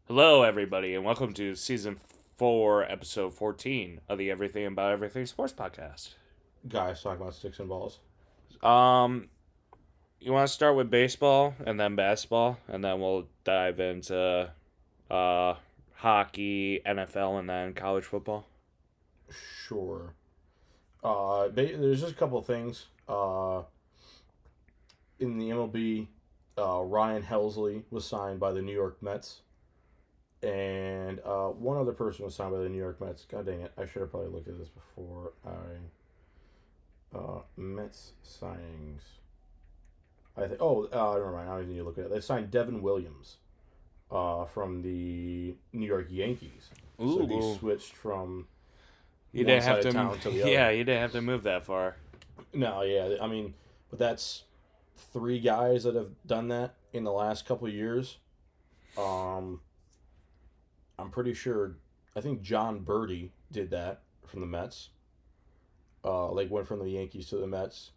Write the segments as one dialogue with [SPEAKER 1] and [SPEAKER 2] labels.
[SPEAKER 1] Hello, everybody, and welcome to season 4, episode 14 of the Everything About Everything Sports Podcast.
[SPEAKER 2] Guys talk about sticks and balls.
[SPEAKER 1] Um, you want to start with baseball and then basketball, and then we'll dive into uh hockey, NFL, and then college football.
[SPEAKER 2] Sure. There's just a couple of things. In the MLB, Ryan Helsley was signed by the New York Mets, and one other person was signed by the New York Mets. God dang it! I should have probably looked at this before Mets signings. I think. Oh, never mind. I don't need to look at it. They signed Devin Williams, from the New York Yankees. So he
[SPEAKER 1] Ooh,
[SPEAKER 2] switched from
[SPEAKER 1] you
[SPEAKER 2] one
[SPEAKER 1] didn't have
[SPEAKER 2] side of
[SPEAKER 1] to.
[SPEAKER 2] town to the other.
[SPEAKER 1] Yeah, you didn't have to move that far.
[SPEAKER 2] No, yeah, I mean, but that's three guys that have done that in the last couple of years. Um, I'm pretty sure. I think John Birdie did that from the Mets. Like went from the Yankees to the Mets.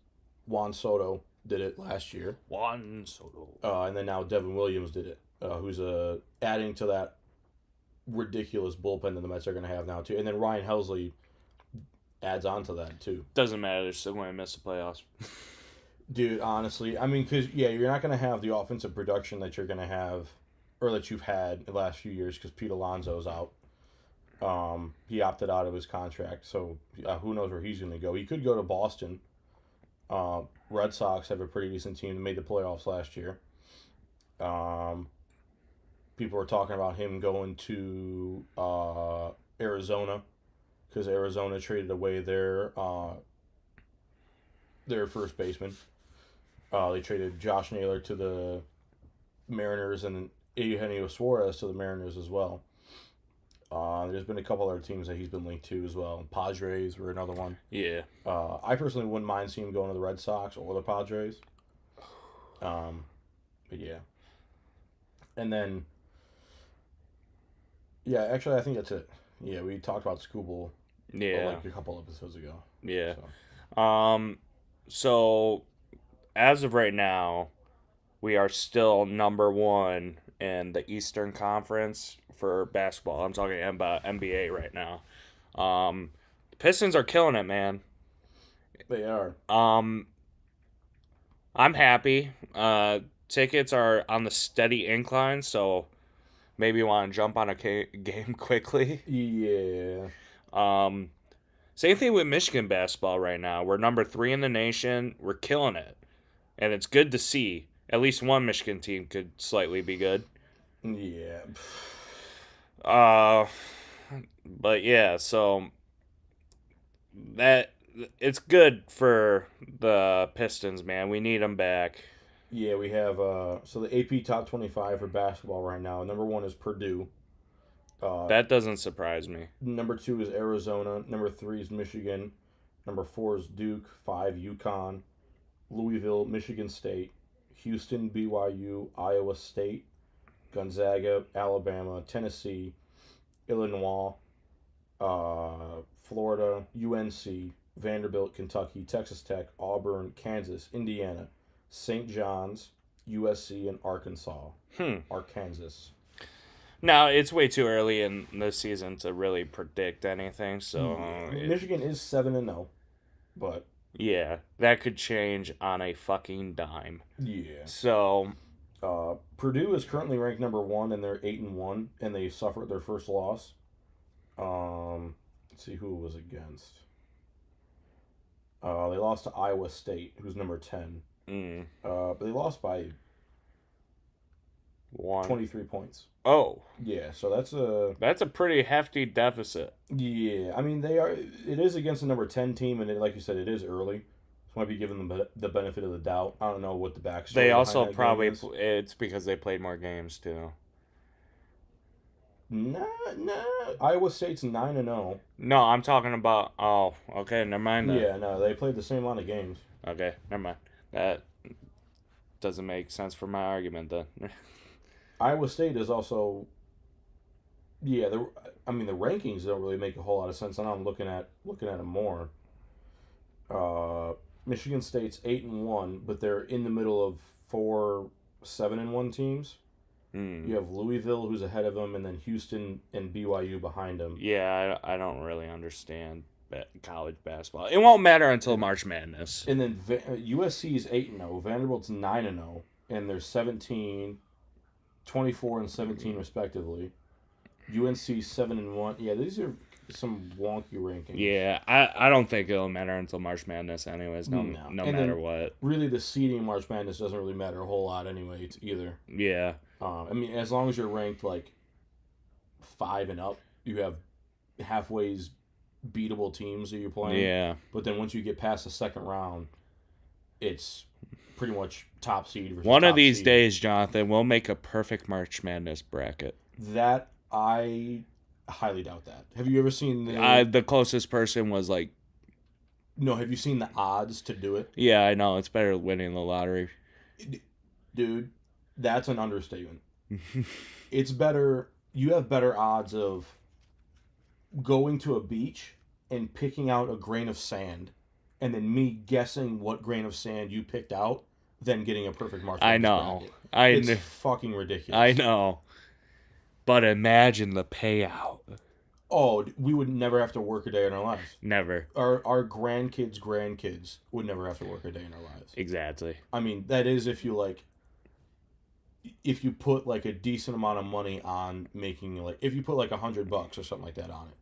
[SPEAKER 2] Juan Soto did it last year,
[SPEAKER 1] Juan Soto.
[SPEAKER 2] and then now Devin Williams did it. Who's adding to that ridiculous bullpen that the Mets are going to have now too, and then Ryan Helsley adds on to that too.
[SPEAKER 1] Doesn't matter. They're still going to miss the playoffs.
[SPEAKER 2] Dude, honestly, I mean, because yeah, you're not going to have the offensive production that you're going to have, or that you've had the last few years because Pete Alonso's out. He opted out of his contract, so who knows where he's going to go? He could go to Boston. Red Sox have a pretty decent team that made the playoffs last year. Um, People were talking about him going to Arizona because Arizona traded away their first baseman. They traded Josh Naylor to the Mariners and Eugenio Suarez to the Mariners as well. There's been a couple other teams that he's been linked to as well. Padres were another one.
[SPEAKER 1] Yeah.
[SPEAKER 2] I personally wouldn't mind seeing him going to the Red Sox or the Padres. But yeah. And then, yeah, actually, I think that's it. Yeah, we talked about Scooble
[SPEAKER 1] Yeah.
[SPEAKER 2] like a couple episodes ago.
[SPEAKER 1] Yeah.
[SPEAKER 2] So.
[SPEAKER 1] So as of right now, we are still number one in the Eastern Conference for basketball. I'm talking about NBA right now. The Pistons are killing it, man.
[SPEAKER 2] They are.
[SPEAKER 1] Um, I'm happy. Tickets are on the steady incline, so maybe you want to jump on a game quickly.
[SPEAKER 2] Yeah.
[SPEAKER 1] Um, Same thing with Michigan basketball right now. We're number 3 in the nation. We're killing it, and it's good to see. At least one Michigan team could slightly be good.
[SPEAKER 2] Yeah.
[SPEAKER 1] Uh, but yeah, so that it's good for the Pistons, man. We need them back.
[SPEAKER 2] Yeah, we have so the AP top 25 for basketball right now. Number one is Purdue.
[SPEAKER 1] That doesn't surprise me.
[SPEAKER 2] Number two is Arizona. Number three is Michigan. Number four is Duke. Five, UConn. Louisville, Michigan State. Houston, BYU, Iowa State. Gonzaga, Alabama, Tennessee, Illinois, Florida, UNC, Vanderbilt, Kentucky, Texas Tech, Auburn, Kansas, Indiana, St. John's, USC, and Arkansas.
[SPEAKER 1] Hmm.
[SPEAKER 2] Arkansas.
[SPEAKER 1] Now it's way too early in the season to really predict anything. So
[SPEAKER 2] Michigan is 7-0, but
[SPEAKER 1] yeah, that could change on a fucking dime.
[SPEAKER 2] yeah.
[SPEAKER 1] So
[SPEAKER 2] Purdue is currently ranked number one, and they're 8-1, and they suffered their first loss. Let's see who it was against. They lost to Iowa State, who's number 10. But they lost by
[SPEAKER 1] one.
[SPEAKER 2] 23 points.
[SPEAKER 1] Oh,
[SPEAKER 2] Yeah, so
[SPEAKER 1] that's a pretty hefty deficit.
[SPEAKER 2] yeah. I mean, they are. It is against the number 10 team, and like you said, it is early. So might be giving them the benefit of the doubt. I don't know what the backstory.
[SPEAKER 1] They also
[SPEAKER 2] behind that
[SPEAKER 1] probably
[SPEAKER 2] game is.
[SPEAKER 1] it's because they played more games too.
[SPEAKER 2] Nah, nah. Iowa State's 9-0.
[SPEAKER 1] No, I'm talking about. Oh, okay, never mind then.
[SPEAKER 2] Yeah, no, they played the same amount of games.
[SPEAKER 1] Okay, never mind. That doesn't make sense for my argument then.
[SPEAKER 2] Iowa State is also. Yeah, I mean the rankings don't really make a whole lot of sense. And I'm looking at them more. Uh, Michigan State's 8-1, but they're in the middle of four 7-1 teams. You have Louisville, who's ahead of them, and then Houston and BYU behind them.
[SPEAKER 1] Yeah, I don't really understand college basketball. It won't matter until March Madness.
[SPEAKER 2] And then USC is 8-0, Vanderbilt's 9-0, and they're 17, 24, and 17 respectively. UNC 7-1. Yeah, these are some wonky rankings.
[SPEAKER 1] Yeah, I don't think it'll matter until March Madness, anyways. No matter what.
[SPEAKER 2] Really, the seeding in March Madness doesn't really matter a whole lot anyway. Either.
[SPEAKER 1] Yeah.
[SPEAKER 2] I mean, as long as you're ranked like 5 and up, you have halfway's beatable teams that you're playing.
[SPEAKER 1] Yeah.
[SPEAKER 2] But then once you get past the second round, it's pretty much top seed versus
[SPEAKER 1] One of
[SPEAKER 2] top
[SPEAKER 1] these
[SPEAKER 2] seed.
[SPEAKER 1] days, Jonathan, we'll make a perfect March Madness bracket.
[SPEAKER 2] That I highly doubt that. Have you ever seen
[SPEAKER 1] The closest person was like...
[SPEAKER 2] No, have you seen the odds to do it?
[SPEAKER 1] Yeah, I know. It's better than winning the lottery.
[SPEAKER 2] Dude, that's an understatement. It's better. You have better odds of going to a beach and picking out a grain of sand and then me guessing what grain of sand you picked out than getting a perfect March
[SPEAKER 1] I
[SPEAKER 2] Madness
[SPEAKER 1] know.
[SPEAKER 2] bracket. It's fucking ridiculous.
[SPEAKER 1] I know. But imagine the payout.
[SPEAKER 2] Oh, we would never have to work a day in our lives.
[SPEAKER 1] Never.
[SPEAKER 2] Our grandkids would never have to work a day in our lives.
[SPEAKER 1] Exactly.
[SPEAKER 2] I mean, that is if you put like a decent amount of money on making like if you put like $100 or something like that on it.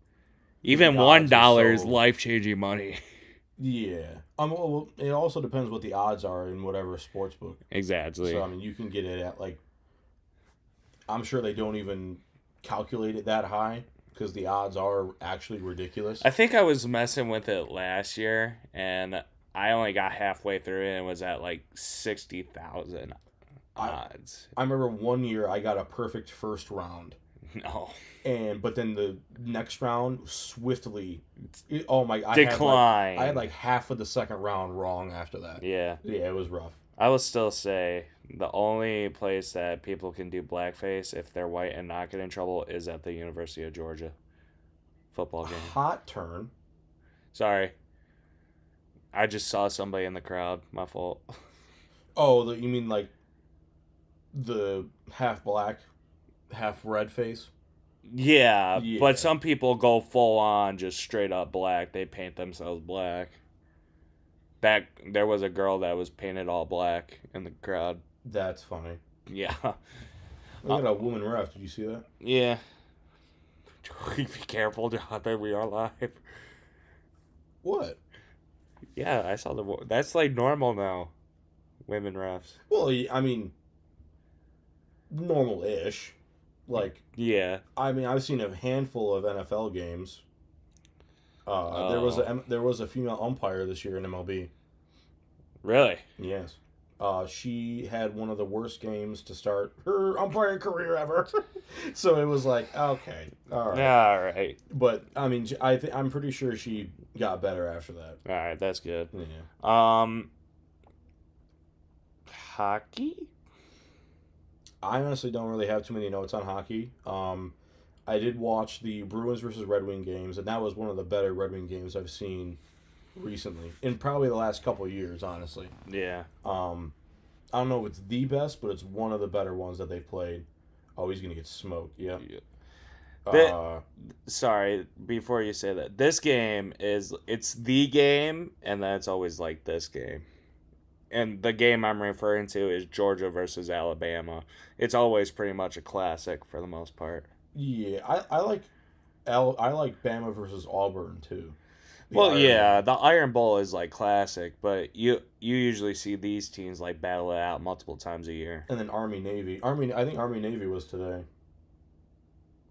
[SPEAKER 1] Even
[SPEAKER 2] The odds are
[SPEAKER 1] $1 is
[SPEAKER 2] so-
[SPEAKER 1] life-changing money.
[SPEAKER 2] Yeah. Well, it also depends what the odds are in whatever sports book.
[SPEAKER 1] Exactly.
[SPEAKER 2] So I mean, you can get it at like. I'm sure they don't even calculate it that high because the odds are actually ridiculous.
[SPEAKER 1] I think I was messing with it last year, and I only got halfway through it and was at like 60,000 odds.
[SPEAKER 2] I remember one year I got a perfect first round.
[SPEAKER 1] No.
[SPEAKER 2] But then the next round swiftly, I
[SPEAKER 1] Decline.
[SPEAKER 2] had like half of the second round wrong after that.
[SPEAKER 1] Yeah.
[SPEAKER 2] Yeah, it was rough.
[SPEAKER 1] I will still say the only place that people can do blackface if they're white and not get in trouble is at the University of Georgia football game.
[SPEAKER 2] Hot turn.
[SPEAKER 1] Sorry. I just saw somebody in the crowd. My fault.
[SPEAKER 2] Oh, you mean like the half black, half red face?
[SPEAKER 1] Yeah,
[SPEAKER 2] Yeah.
[SPEAKER 1] but some people go full on just straight up black. They paint themselves black. There was a girl that was painted all black in the crowd.
[SPEAKER 2] That's funny.
[SPEAKER 1] Yeah.
[SPEAKER 2] Look at a woman ref. Did you see that?
[SPEAKER 1] Yeah. Be careful, Jonathan. We are live.
[SPEAKER 2] What?
[SPEAKER 1] Yeah, I saw that's like normal now. Women refs.
[SPEAKER 2] Well, I mean, normal-ish. Like,
[SPEAKER 1] Yeah.
[SPEAKER 2] I mean, I've seen a handful of NFL games. There was a female umpire this year in MLB.
[SPEAKER 1] Really?
[SPEAKER 2] Yes. She had one of the worst games to start her umpiring career ever. So it was like, okay, all right.
[SPEAKER 1] All right.
[SPEAKER 2] But I mean, I'm pretty sure she got better after that.
[SPEAKER 1] All right, that's good.
[SPEAKER 2] Yeah.
[SPEAKER 1] Hockey?
[SPEAKER 2] I honestly don't really have too many notes on hockey. I did watch the Bruins versus Red Wing games, and that was one of the better Red Wing games I've seen recently, in probably the last couple of years, honestly.
[SPEAKER 1] Yeah.
[SPEAKER 2] I don't know if it's the best, but it's one of the better ones that they've played. Oh, he's gonna get smoked. Yeah.
[SPEAKER 1] Sorry, before you say that, this game it's the game, and then it's always like this game. And the game I'm referring to is Georgia versus Alabama. It's always pretty much a classic for the most part.
[SPEAKER 2] Yeah, I like Bama versus Auburn too. The
[SPEAKER 1] Well,
[SPEAKER 2] Iron
[SPEAKER 1] yeah,
[SPEAKER 2] Bowl.
[SPEAKER 1] the Iron Bowl is like classic, but you usually see these teams like battle it out multiple times a year.
[SPEAKER 2] And then Army Navy. I think Army Navy was today.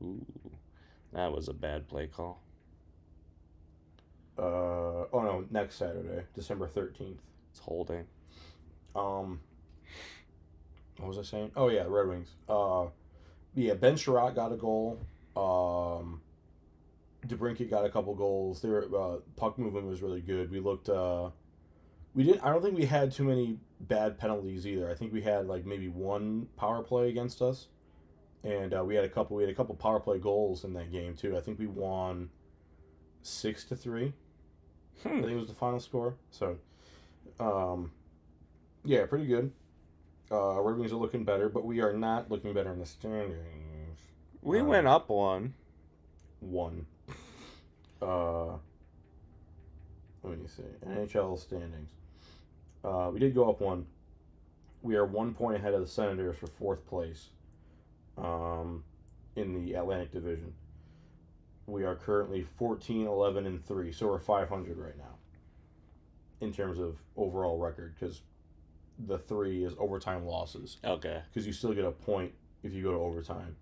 [SPEAKER 1] Ooh, that was a bad play call.
[SPEAKER 2] Oh no, next Saturday, December 13th.
[SPEAKER 1] It's holding.
[SPEAKER 2] What was I saying? Oh yeah, Red Wings. Yeah, Ben Sherratt got a goal. DeBrincat got a couple goals. Their puck movement was really good. We looked. We didn't. I don't think we had too many bad penalties either. I think we had like maybe one power play against us, and we had a couple. We had a couple power play goals in that game too. I think we won 6-3. I think it was the final score. So, yeah, pretty good. Red Wings are looking better, but we are not looking better in the standings.
[SPEAKER 1] We went up one.
[SPEAKER 2] One. Let me see. NHL standings. We did go up one. We are 1 point ahead of the Senators for fourth place in the Atlantic Division. We are currently 14, 11, and 3, so we're 500 right now in terms of overall record, because the 3 is overtime losses.
[SPEAKER 1] Okay.
[SPEAKER 2] Because you still get a point if you go to overtime.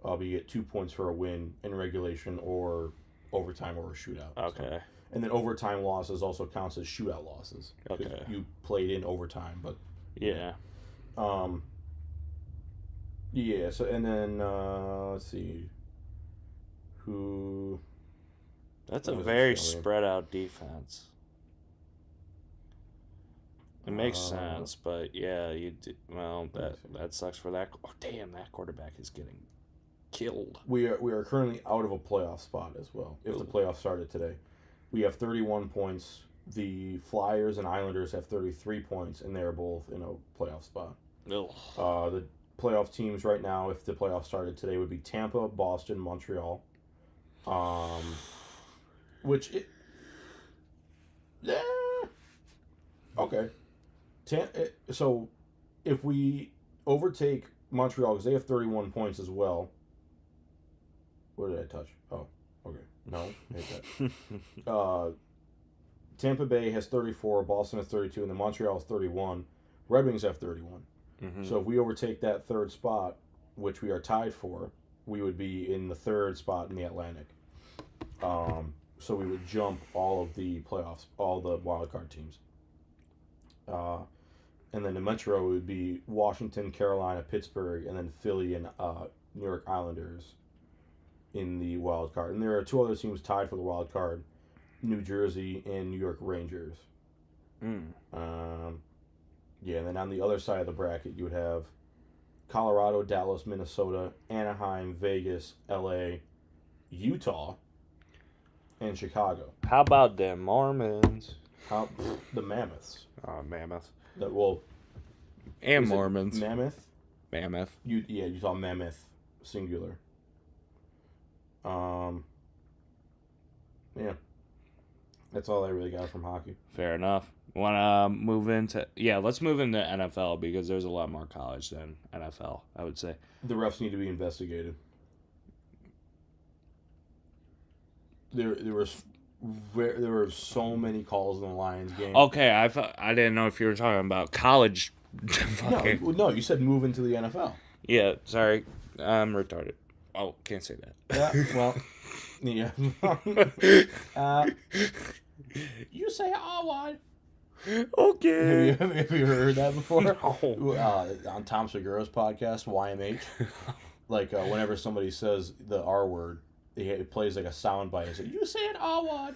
[SPEAKER 2] But you get 2 points for a win in regulation or overtime or a shootout.
[SPEAKER 1] Okay.
[SPEAKER 2] So, and then overtime losses also counts as shootout losses.
[SPEAKER 1] Okay.
[SPEAKER 2] You played in overtime, but
[SPEAKER 1] yeah.
[SPEAKER 2] Yeah. So and then let's see. Who?
[SPEAKER 1] That's a very spread out defense. It makes sense, but yeah, that sucks for that. Oh, damn, that quarterback is getting killed.
[SPEAKER 2] We are currently out of a playoff spot as well. If the playoffs started today, we have 31 points. The Flyers and Islanders have 33 points, and they're both in a playoff spot.
[SPEAKER 1] Ugh.
[SPEAKER 2] The playoff teams right now, if the playoffs started today, would be Tampa, Boston, Montreal. Okay. So, if we overtake Montreal, because they have 31 points as well. What did I touch? Oh, okay. No, hit that. Tampa Bay has 34, Boston has 32, and then Montreal has 31. Red Wings have 31.
[SPEAKER 1] Mm-hmm.
[SPEAKER 2] So if we overtake that third spot, which we are tied for, we would be in the third spot in the Atlantic. So we would jump all of the playoffs, all the wildcard teams. And then the Metro would be Washington, Carolina, Pittsburgh, and then Philly and New York Islanders in the wild card. And there are 2 other teams tied for the wild card, New Jersey and New York Rangers. Yeah, and then on the other side of the bracket, you would have Colorado, Dallas, Minnesota, Anaheim, Vegas, LA, Utah, and Chicago.
[SPEAKER 1] How about the Mormons?
[SPEAKER 2] The Mammoths.
[SPEAKER 1] Mammoth.
[SPEAKER 2] And
[SPEAKER 1] Mormons.
[SPEAKER 2] Mammoth?
[SPEAKER 1] Mammoth.
[SPEAKER 2] Utah Mammoth, singular. Yeah. That's all I really got from hockey.
[SPEAKER 1] Fair enough. Want to move into... Yeah, let's move into NFL because there's a lot more college than NFL, I would say.
[SPEAKER 2] The refs need to be investigated. There were so many calls in the Lions game.
[SPEAKER 1] Okay, I didn't know if you were talking about college.
[SPEAKER 2] No, you said move into the NFL.
[SPEAKER 1] Yeah, sorry. I'm retarded. Oh, can't say that.
[SPEAKER 2] Yeah, well... Yeah. You say "oh,
[SPEAKER 1] okay.
[SPEAKER 2] Have you heard that before?
[SPEAKER 1] No.
[SPEAKER 2] On Tom Segura's podcast, YMH, like whenever somebody says the R word, it plays like a sound bite. It's like, you said "oh,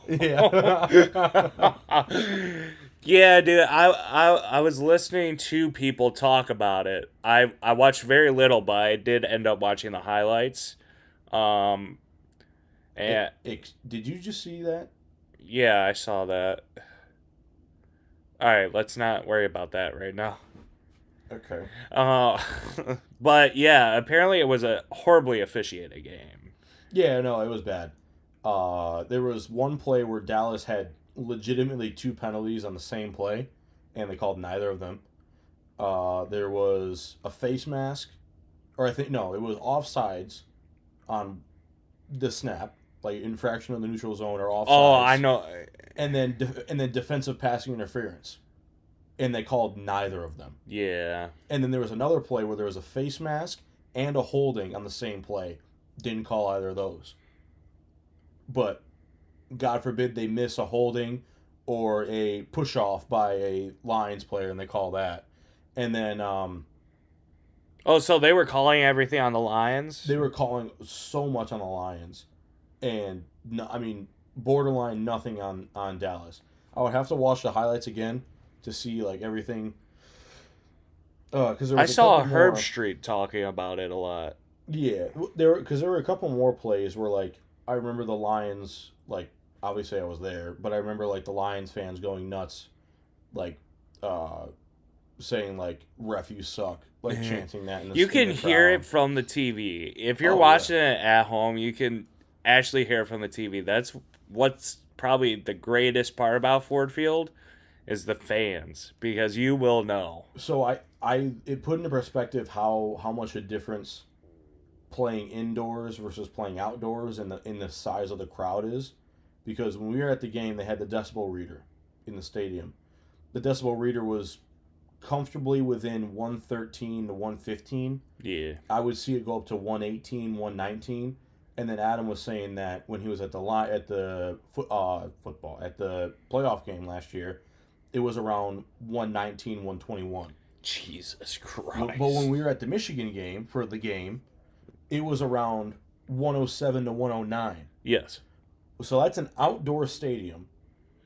[SPEAKER 1] Yeah. Yeah, dude. I was listening to people talk about it. I watched very little, but I did end up watching the highlights. And
[SPEAKER 2] did you just see that?
[SPEAKER 1] Yeah, I saw that. All right, let's not worry about that right now.
[SPEAKER 2] Okay.
[SPEAKER 1] But yeah, apparently it was a horribly officiated game.
[SPEAKER 2] Yeah, no, it was bad. There was one play where Dallas had legitimately 2 penalties on the same play, and they called neither of them. There was a face mask, or it was offsides on the snap, like infraction of the neutral zone or offsides.
[SPEAKER 1] Oh, I know.
[SPEAKER 2] And then defensive passing interference, and they called neither of them.
[SPEAKER 1] Yeah.
[SPEAKER 2] And then there was another play where there was a face mask and a holding on the same play. Didn't call either of those. But God forbid they miss a holding or a push off by a Lions player, and they call that. And then
[SPEAKER 1] oh, so they were calling everything on the Lions?
[SPEAKER 2] They were calling so much on the Lions, and borderline nothing on Dallas. I would have to watch the highlights again to see like everything. Because
[SPEAKER 1] I saw Herb Street talking about it a lot.
[SPEAKER 2] Yeah, there were a couple more plays where like I remember the Lions, like obviously I was there, but I remember like the Lions fans going nuts, like saying like "ref, you suck," like chanting that in the
[SPEAKER 1] You can
[SPEAKER 2] in the
[SPEAKER 1] hear
[SPEAKER 2] crowd.
[SPEAKER 1] it from the TV. If you're
[SPEAKER 2] Oh,
[SPEAKER 1] watching it at home, you can actually hear it from the TV. That's what's probably the greatest part about Ford Field is the fans, because you will know.
[SPEAKER 2] So it put into perspective how much a difference playing indoors versus playing outdoors and in the size of the crowd is, because when we were at the game, they had the decibel reader in the stadium. The decibel reader was comfortably within 113 to 115.
[SPEAKER 1] Yeah.
[SPEAKER 2] I would see it go up to 118, 119. And then Adam was saying that when he was at the football at the playoff game last year, it was around 119, 121.
[SPEAKER 1] Jesus Christ.
[SPEAKER 2] But when we were at the Michigan game for the game, it was around 107 to 109.
[SPEAKER 1] Yes.
[SPEAKER 2] So that's an outdoor stadium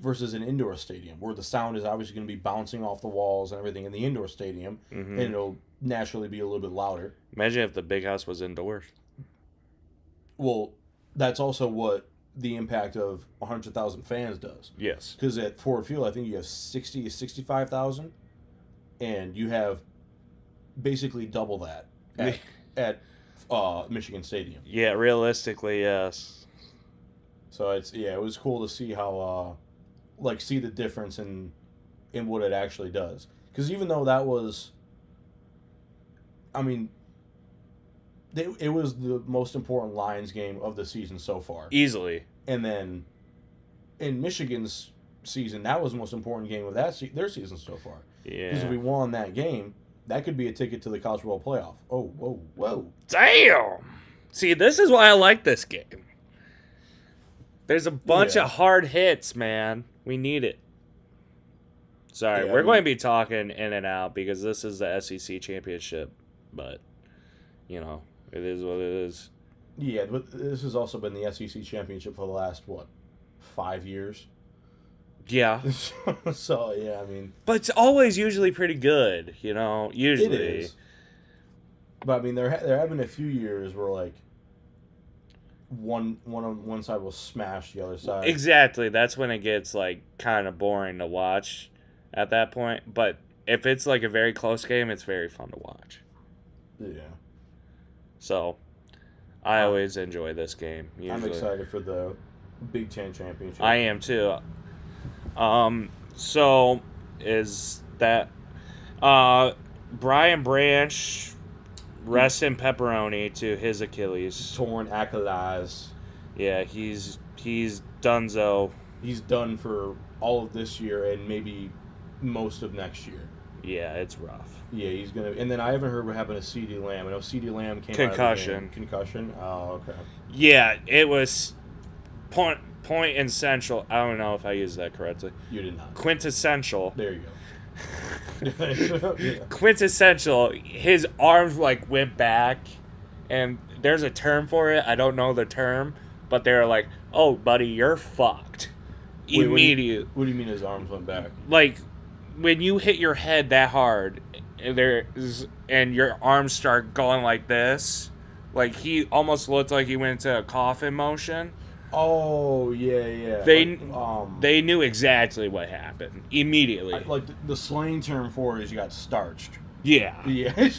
[SPEAKER 2] versus an indoor stadium where the sound is obviously going to be bouncing off the walls and everything in the indoor stadium, and it'll naturally be a little bit louder.
[SPEAKER 1] Imagine if the big house was indoors.
[SPEAKER 2] Well, that's also what the impact of 100,000 fans does.
[SPEAKER 1] Yes.
[SPEAKER 2] Because at Ford Field, I think you have 60 to 65,000, and you have basically double that at Michigan Stadium.
[SPEAKER 1] Yeah, realistically, yes.
[SPEAKER 2] So it was cool to see how see the difference in what it actually does. Because even though that was, I mean, it was the most important Lions game of the season so far.
[SPEAKER 1] Easily.
[SPEAKER 2] And then in Michigan's season, that was the most important game of their season so far.
[SPEAKER 1] Yeah.
[SPEAKER 2] Because if we won that game, that could be a ticket to the College Football Playoff. Oh, whoa, whoa.
[SPEAKER 1] Damn! See, this is why I like this game. There's a bunch of hard hits, man. We need it. Sorry, we're going to be talking in and out because this is the SEC championship. But, it is what it is.
[SPEAKER 2] Yeah, but this has also been the SEC championship for the last, 5 years?
[SPEAKER 1] Yeah.
[SPEAKER 2] So, yeah, I mean...
[SPEAKER 1] But it's always usually pretty good, usually.
[SPEAKER 2] It is. But, I mean, there have been a few years where, one on one side will smash the other side.
[SPEAKER 1] Exactly. That's when it gets, kind of boring to watch at that point. But if it's, a very close game, it's very fun to watch.
[SPEAKER 2] Yeah.
[SPEAKER 1] So, I always enjoy this game. Usually.
[SPEAKER 2] I'm excited for the Big Ten championship.
[SPEAKER 1] I am too. So is that Brian Branch rest in pepperoni to his Achilles.
[SPEAKER 2] Torn Achilles.
[SPEAKER 1] Yeah, he's donezo.
[SPEAKER 2] He's done for all of this year and maybe most of next year.
[SPEAKER 1] Yeah, it's rough.
[SPEAKER 2] Yeah, he's gonna. And then I haven't heard what happened to CeeDee Lamb. I know CeeDee Lamb came
[SPEAKER 1] concussion.
[SPEAKER 2] out of the game. Concussion. Oh, okay.
[SPEAKER 1] Yeah, it was point and central. I don't know if I used that correctly.
[SPEAKER 2] You did not.
[SPEAKER 1] Quintessential.
[SPEAKER 2] There you go. Yeah.
[SPEAKER 1] Quintessential. His arms went back, and there's a term for it. I don't know the term, but they're like, "Oh, buddy, you're fucked."
[SPEAKER 2] Wait,
[SPEAKER 1] Immediate.
[SPEAKER 2] What do you mean his arms went back?
[SPEAKER 1] When you hit your head that hard, and your arms start going like this, he almost looked like he went into a coffin motion.
[SPEAKER 2] Oh, yeah.
[SPEAKER 1] They knew exactly what happened immediately.
[SPEAKER 2] The slang term for it is you got starched.
[SPEAKER 1] Yeah.
[SPEAKER 2] Yeah.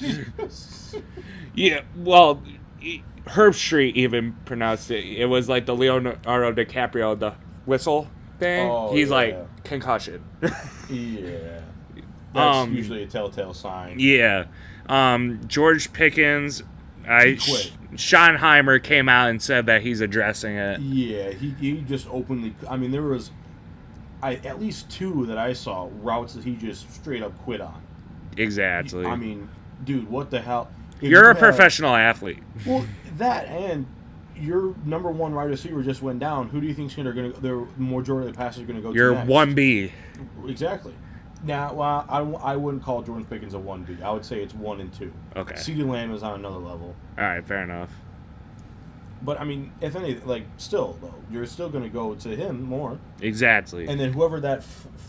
[SPEAKER 1] Yeah. Well, Herb Street even pronounced it. It was like the Leonardo DiCaprio, the whistle thing.
[SPEAKER 2] Oh,
[SPEAKER 1] He's
[SPEAKER 2] yeah.
[SPEAKER 1] Concussion.
[SPEAKER 2] Yeah. That's usually a telltale sign.
[SPEAKER 1] Yeah. George Pickens,
[SPEAKER 2] quit.
[SPEAKER 1] Schottenheimer came out and said that he's addressing it.
[SPEAKER 2] Yeah, he just openly. I mean, there was at least two that I saw routes that he just straight up quit on.
[SPEAKER 1] Exactly.
[SPEAKER 2] I mean, dude, what the hell?
[SPEAKER 1] You're a professional athlete.
[SPEAKER 2] Well, that and your number one wide receiver just went down. Who do you think's going to the majority of the passes are going to go
[SPEAKER 1] You're
[SPEAKER 2] to next?
[SPEAKER 1] 1B.
[SPEAKER 2] Exactly. Now, well, I wouldn't call Jordan Pickens a 1B. I would say it's 1 and 2.
[SPEAKER 1] Okay.
[SPEAKER 2] CeeDee Lamb is on another level.
[SPEAKER 1] All right, fair enough.
[SPEAKER 2] But, I mean, if anything, still, though, you're still going to go to him more.
[SPEAKER 1] Exactly.
[SPEAKER 2] And then whoever that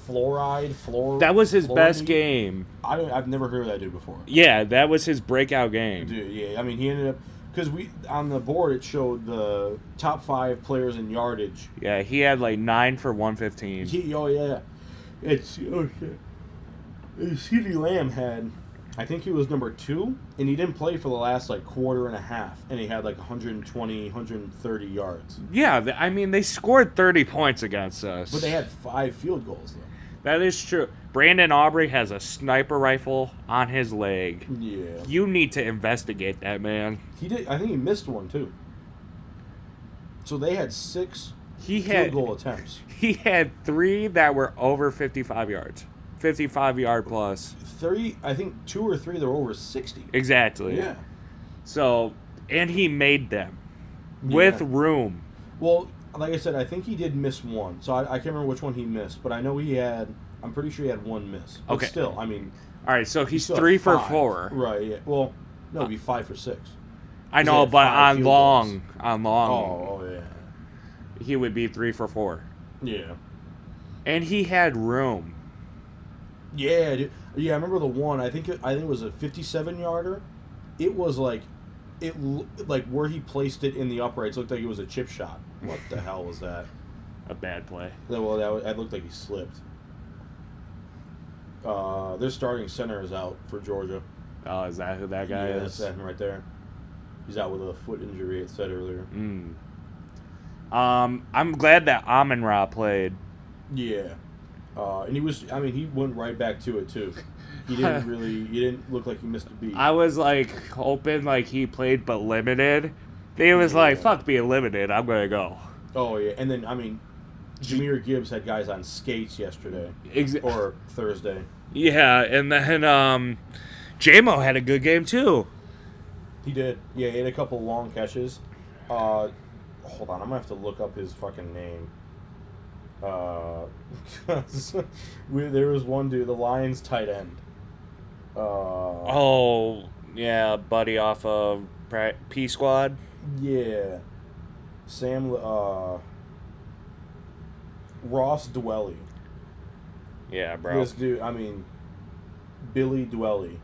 [SPEAKER 1] that was his best game.
[SPEAKER 2] I've never heard of that dude before.
[SPEAKER 1] Yeah, that was his breakout game.
[SPEAKER 2] Dude, yeah. I mean, he ended up... Because on the board, it showed the top 5 players in yardage.
[SPEAKER 1] Yeah, he had 9 for 115.
[SPEAKER 2] Oh, yeah. It's... Oh, shit. CeeDee Lamb had, I think he was number 2, and he didn't play for the last like quarter and a half, and he had like 120, 130 yards.
[SPEAKER 1] Yeah, I mean, they scored 30 points against us.
[SPEAKER 2] But they had 5 field goals though.
[SPEAKER 1] That is true. Brandon Aubrey has a sniper rifle on his leg.
[SPEAKER 2] Yeah.
[SPEAKER 1] You need to investigate that, man.
[SPEAKER 2] He did. I think he missed one too. So they had 6
[SPEAKER 1] He
[SPEAKER 2] field
[SPEAKER 1] had
[SPEAKER 2] goal attempts.
[SPEAKER 1] he had 3 that were over 55 yards. 55-yard plus.
[SPEAKER 2] 3, I think 2 or 3 that were over 60.
[SPEAKER 1] Exactly.
[SPEAKER 2] Yeah.
[SPEAKER 1] So, and he made them with
[SPEAKER 2] Yeah.
[SPEAKER 1] room.
[SPEAKER 2] Well, like I said, I think he did miss one. So I can't remember which one he missed, but I know he had. I'm pretty sure he had 1 miss. But
[SPEAKER 1] Okay.
[SPEAKER 2] still, I mean,
[SPEAKER 1] All right, so he's
[SPEAKER 2] still had
[SPEAKER 1] 3 for
[SPEAKER 2] 5.
[SPEAKER 1] 4.
[SPEAKER 2] Right. Yeah. Well, no, it'd be 5 for 6.
[SPEAKER 1] I
[SPEAKER 2] He
[SPEAKER 1] know,
[SPEAKER 2] had
[SPEAKER 1] but
[SPEAKER 2] 5
[SPEAKER 1] on
[SPEAKER 2] field
[SPEAKER 1] long,
[SPEAKER 2] Oh, yeah.
[SPEAKER 1] he would be 3 for 4.
[SPEAKER 2] Yeah.
[SPEAKER 1] And he had room.
[SPEAKER 2] Yeah, dude. Yeah. I remember the one. I think it was a 57-yarder. It was like, like where he placed it in the uprights looked like it was a chip shot. What the hell was that?
[SPEAKER 1] A bad play.
[SPEAKER 2] Well, that looked like he slipped. Their starting center is out for Georgia.
[SPEAKER 1] Oh, is that who that guy
[SPEAKER 2] That's
[SPEAKER 1] is?
[SPEAKER 2] him right there. He's out with a foot injury. It said earlier.
[SPEAKER 1] I'm glad that Amon-Ra played.
[SPEAKER 2] Yeah, and he was. I mean, he went right back to it too. He didn't really. He didn't look like he missed a beat.
[SPEAKER 1] I was like hoping like he played but limited. He was like,
[SPEAKER 2] Yeah.
[SPEAKER 1] "Fuck being limited, I'm gonna go."
[SPEAKER 2] Oh yeah, and then I mean, Jahmyr Gibbs had guys on skates yesterday or Thursday.
[SPEAKER 1] Yeah, and then J-Mo had a good game too.
[SPEAKER 2] He did. Yeah, he had a couple long catches. Hold on, I'm gonna have to look up his fucking name. 'Cause there was one dude, the Lions tight end.
[SPEAKER 1] Oh yeah, buddy off of P Squad.
[SPEAKER 2] Yeah, Sam. Ross Dwelly.
[SPEAKER 1] Yeah, bro.
[SPEAKER 2] This dude, I mean, Billy Dwelly.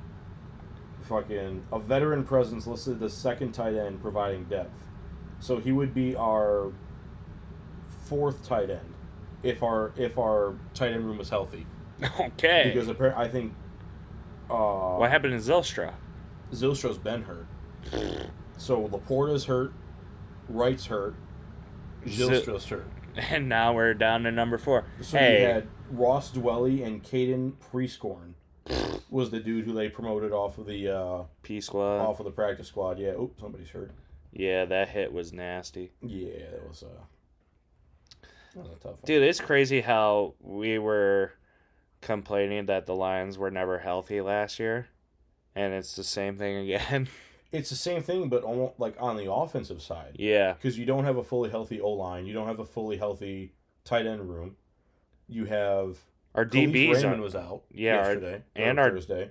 [SPEAKER 2] Fucking a veteran presence listed as second tight end providing depth. So he would be our 4th tight end if our tight end room was healthy.
[SPEAKER 1] Okay.
[SPEAKER 2] Because I think
[SPEAKER 1] What happened to Zylstra?
[SPEAKER 2] Zylstra's been hurt. So Laporta's hurt, Wright's hurt, Zylstra's hurt.
[SPEAKER 1] And now we're down to number 4.
[SPEAKER 2] So
[SPEAKER 1] hey,
[SPEAKER 2] you had Ross Dwelly and Caden Prescorn was the dude who they promoted off of the
[SPEAKER 1] P Squad.
[SPEAKER 2] practice squad. Yeah. Oh, somebody's hurt.
[SPEAKER 1] Yeah, that hit was nasty.
[SPEAKER 2] Yeah, that was a tough one.
[SPEAKER 1] Dude, it's crazy how we were complaining that the Lions were never healthy last year, and it's the same thing again.
[SPEAKER 2] It's the same thing, but almost like on the offensive side.
[SPEAKER 1] Yeah.
[SPEAKER 2] Because you don't have a fully healthy O-line. You don't have a fully healthy tight end room. You have...
[SPEAKER 1] Our
[SPEAKER 2] Khalif
[SPEAKER 1] DBs
[SPEAKER 2] Raymond
[SPEAKER 1] are...
[SPEAKER 2] was out
[SPEAKER 1] Yeah,
[SPEAKER 2] yesterday.
[SPEAKER 1] and
[SPEAKER 2] or
[SPEAKER 1] our...
[SPEAKER 2] Thursday.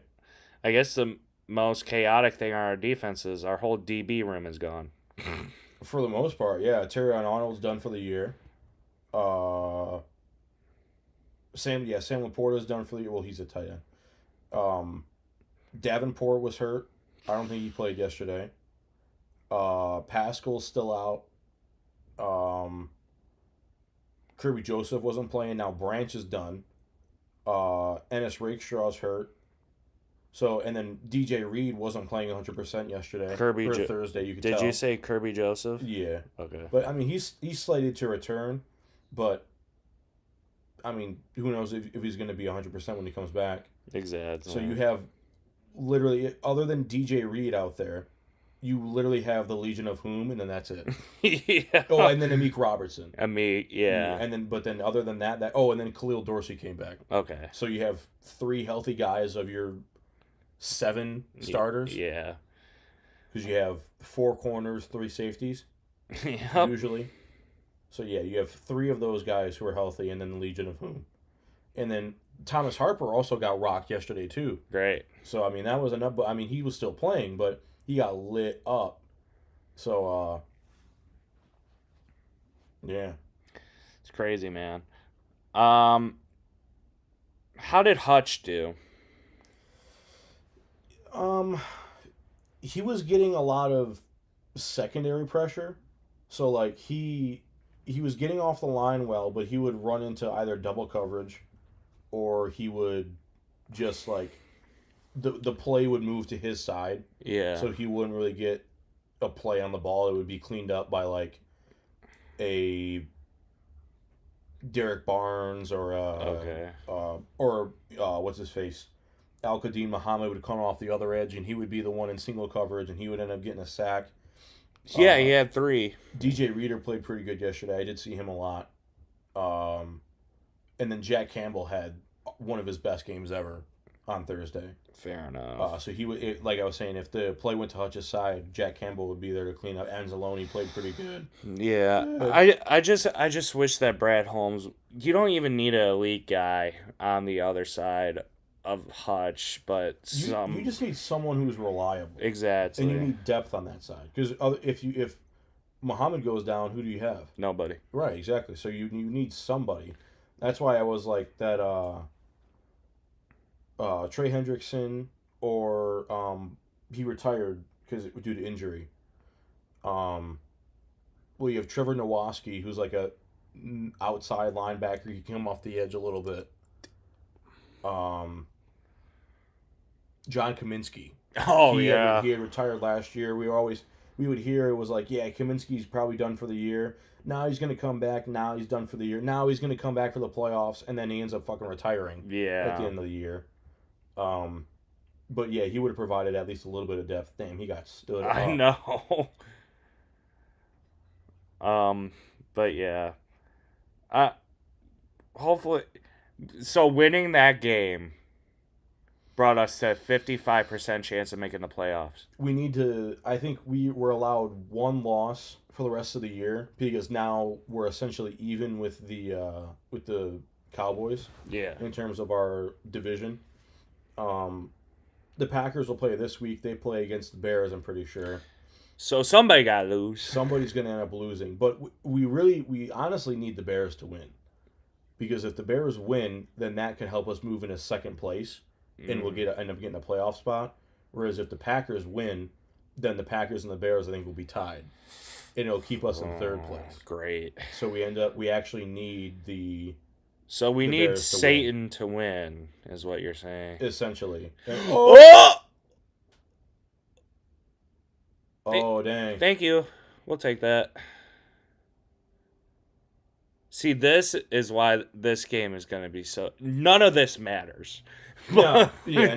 [SPEAKER 1] I guess the most chaotic thing on our defense is our whole DB room is gone.
[SPEAKER 2] For the most part, yeah. Terry Arnold's done for the year. Sam Laporta's done for the year. Well, he's a tight end. Davenport was hurt. I don't think he played yesterday. Pascal's still out. Kirby Joseph wasn't playing. Now Branch is done. Ennis Rakestraw's hurt. So, and then DJ Reed wasn't playing 100% yesterday. Thursday, you could tell.
[SPEAKER 1] Did you say Kirby Joseph?
[SPEAKER 2] Yeah.
[SPEAKER 1] Okay.
[SPEAKER 2] But, I mean, he's slated to return. But, I mean, who knows if he's going to be 100% when he comes back.
[SPEAKER 1] Exactly.
[SPEAKER 2] So you have literally, other than DJ Reed out there, you literally have the Legion of Whom, and then that's it.
[SPEAKER 1] Yeah.
[SPEAKER 2] Oh, and then Amik Robertson.
[SPEAKER 1] Yeah.
[SPEAKER 2] And then other than that, and then Khalil Dorsey came back.
[SPEAKER 1] Okay.
[SPEAKER 2] So you have 3 healthy guys of your 7 starters.
[SPEAKER 1] Yeah.
[SPEAKER 2] Because you have 4 corners, 3 safeties,
[SPEAKER 1] Yep.
[SPEAKER 2] usually. So yeah, you have 3 of those guys who are healthy, and then the Legion of Whom. And then Thomas Harper also got rocked yesterday too.
[SPEAKER 1] Great.
[SPEAKER 2] So I mean that was enough. But I mean he was still playing, but he got lit up. So yeah,
[SPEAKER 1] It's crazy, man. How did Hutch do?
[SPEAKER 2] He was getting a lot of secondary pressure. So like he was getting off the line well, but he would run into either double coverage or he would just like the play would move to his side,
[SPEAKER 1] Yeah.
[SPEAKER 2] so he wouldn't really get a play on the ball. It would be cleaned up by like a Derek Barnes or
[SPEAKER 1] Okay.
[SPEAKER 2] what's his face, Al Qadim Muhammad would come off the other edge, and he would be the one in single coverage, and he would end up getting a sack.
[SPEAKER 1] Yeah, he had 3.
[SPEAKER 2] DJ Reader played pretty good yesterday. I did see him a lot. And then Jack Campbell had one of his best games ever on Thursday.
[SPEAKER 1] Fair enough.
[SPEAKER 2] So he would, like I was saying, if the play went to Hutch's side, Jack Campbell would be there to clean up. Anzalone played pretty good.
[SPEAKER 1] Yeah. I just wish that Brad Holmes. You don't even need an elite guy on the other side of Hutch, but
[SPEAKER 2] You just need someone who's reliable.
[SPEAKER 1] Exactly.
[SPEAKER 2] And you need depth on that side. Because if Muhammad goes down, who do you have?
[SPEAKER 1] Nobody.
[SPEAKER 2] Right, exactly. So you need somebody. That's why I was like that Trey Hendrickson, or he retired due to injury. Well, you have Trevor Nowaski, who's like a outside linebacker. He came off the edge a little bit. John Kaminsky.
[SPEAKER 1] Oh,
[SPEAKER 2] he
[SPEAKER 1] yeah.
[SPEAKER 2] He had retired last year. We would hear it was like, yeah, Kaminsky's probably done for the year. Now he's going to come back. Now he's done for the year. Now he's going to come back for the playoffs, and then he ends up fucking retiring at the end of the year. But yeah, he would have provided at least a little bit of depth. Damn, he got stood up.
[SPEAKER 1] I know. But yeah. Hopefully. So winning that game brought us to 55% chance of making the playoffs.
[SPEAKER 2] We need to. I think we were allowed one loss for the rest of the year because now we're essentially even with the Cowboys.
[SPEAKER 1] Yeah.
[SPEAKER 2] In terms of our division. The Packers will play this week. They play against the Bears, I'm pretty sure.
[SPEAKER 1] So somebody got to lose.
[SPEAKER 2] Somebody's going to end up losing. But we honestly need the Bears to win. Because if the Bears win, then that can help us move into second place. And we'll end up getting a playoff spot. Whereas if the Packers win, then the Packers and the Bears, I think, will be tied. And it'll keep us in third place.
[SPEAKER 1] Great.
[SPEAKER 2] So we actually need the...
[SPEAKER 1] So we need Satan to win, is what you're saying.
[SPEAKER 2] Essentially.
[SPEAKER 1] Oh!
[SPEAKER 2] Oh, dang.
[SPEAKER 1] Thank you. We'll take that. See, this is why this game is going to be so... None of this matters.
[SPEAKER 2] No, yeah.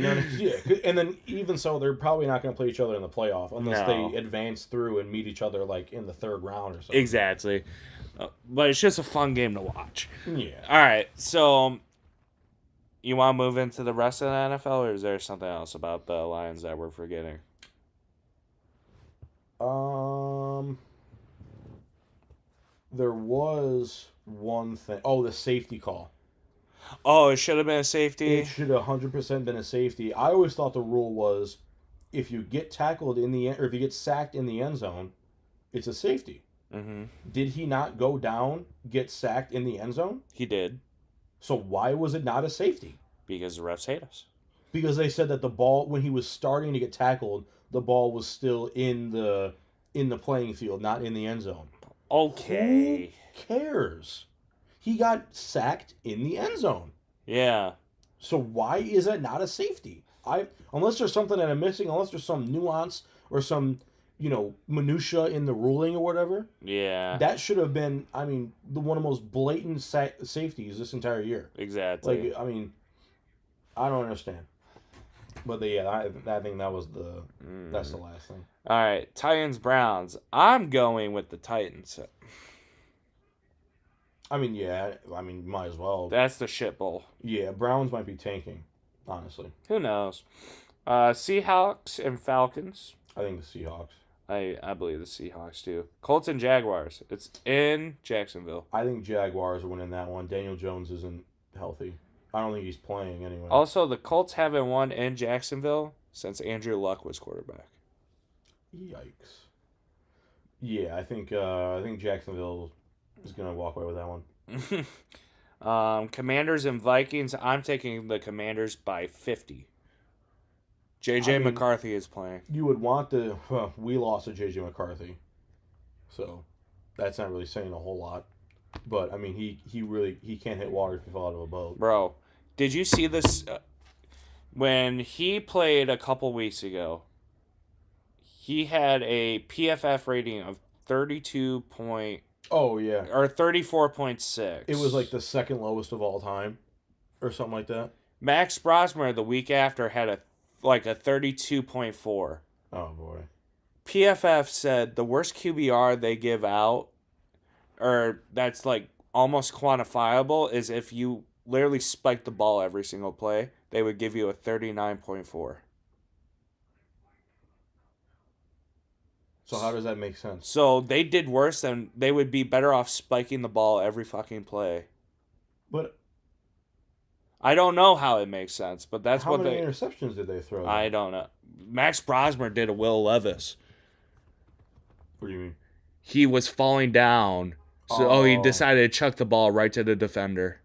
[SPEAKER 2] And then even so, they're probably not going to play each other in the playoff unless they advance through and meet each other like in the third round or something.
[SPEAKER 1] Exactly. But it's just a fun game to watch.
[SPEAKER 2] Yeah.
[SPEAKER 1] All right, so you want to move into the rest of the NFL, or is there something else about the Lions that we're forgetting?
[SPEAKER 2] There was one thing. Oh, the safety call.
[SPEAKER 1] Oh, it should have been a safty?
[SPEAKER 2] It should have 100% been a safety. I always thought the rule was if you get tackled in the end, or if you get sacked in the end zone, it's a safety.
[SPEAKER 1] Mm-hmm.
[SPEAKER 2] Did he not go down, get sacked in the end zone?
[SPEAKER 1] He did.
[SPEAKER 2] So why was it not a safety?
[SPEAKER 1] Because the refs hate us.
[SPEAKER 2] Because they said that the ball, when he was starting to get tackled, the ball was still in the playing field, not in the end zone.
[SPEAKER 1] Okay.
[SPEAKER 2] Who cares? He got sacked in the end zone.
[SPEAKER 1] Yeah.
[SPEAKER 2] So why is that not a safety? Unless there's something that I'm missing, unless there's some nuance or some, minutia in the ruling or whatever.
[SPEAKER 1] Yeah.
[SPEAKER 2] That should have been, the one of the most blatant safeties this entire year.
[SPEAKER 1] Exactly.
[SPEAKER 2] I don't understand. But I think that was that's the last thing.
[SPEAKER 1] All right, Titans Browns. I'm going with the Titans.
[SPEAKER 2] Might as well.
[SPEAKER 1] That's the shit bowl.
[SPEAKER 2] Yeah, Browns might be tanking, honestly.
[SPEAKER 1] Who knows? Seahawks and Falcons.
[SPEAKER 2] I think the Seahawks.
[SPEAKER 1] I believe the Seahawks too. Colts and Jaguars. It's in Jacksonville.
[SPEAKER 2] I think Jaguars are winning that one. Daniel Jones isn't healthy. I don't think he's playing anyway.
[SPEAKER 1] Also, the Colts haven't won in Jacksonville since Andrew Luck was quarterback.
[SPEAKER 2] Yikes. Yeah, I think Jacksonville is going to walk away with that one.
[SPEAKER 1] Commanders and Vikings. I'm taking the Commanders by 50. J.J. McCarthy is playing.
[SPEAKER 2] You would want we lost to J.J. McCarthy. So, that's not really saying a whole lot. But, he can't hit water if he fell out of a boat.
[SPEAKER 1] Bro, did you see this? When he played a couple weeks ago, he had a PFF rating of 32 point
[SPEAKER 2] Oh yeah,
[SPEAKER 1] or 34.6.
[SPEAKER 2] it was like the second lowest of all time, or something like that.
[SPEAKER 1] Max Brosmer the week after had a 32.4.
[SPEAKER 2] Oh boy.
[SPEAKER 1] PFF said the worst QBR they give out, or that's like almost quantifiable, is if you literally spike the ball every single play, they would give you a 39.4.
[SPEAKER 2] So how does that make sense?
[SPEAKER 1] So they did worse than they would be better off spiking the ball every fucking play.
[SPEAKER 2] But
[SPEAKER 1] I don't know how it makes sense, but that's
[SPEAKER 2] how
[SPEAKER 1] what
[SPEAKER 2] many
[SPEAKER 1] they.
[SPEAKER 2] interceptions did they throw?
[SPEAKER 1] I don't know. Max Brosmer did a Will Levis.
[SPEAKER 2] What do you mean?
[SPEAKER 1] He was falling down, so he
[SPEAKER 2] Oh.
[SPEAKER 1] decided to chuck the ball right to the defender,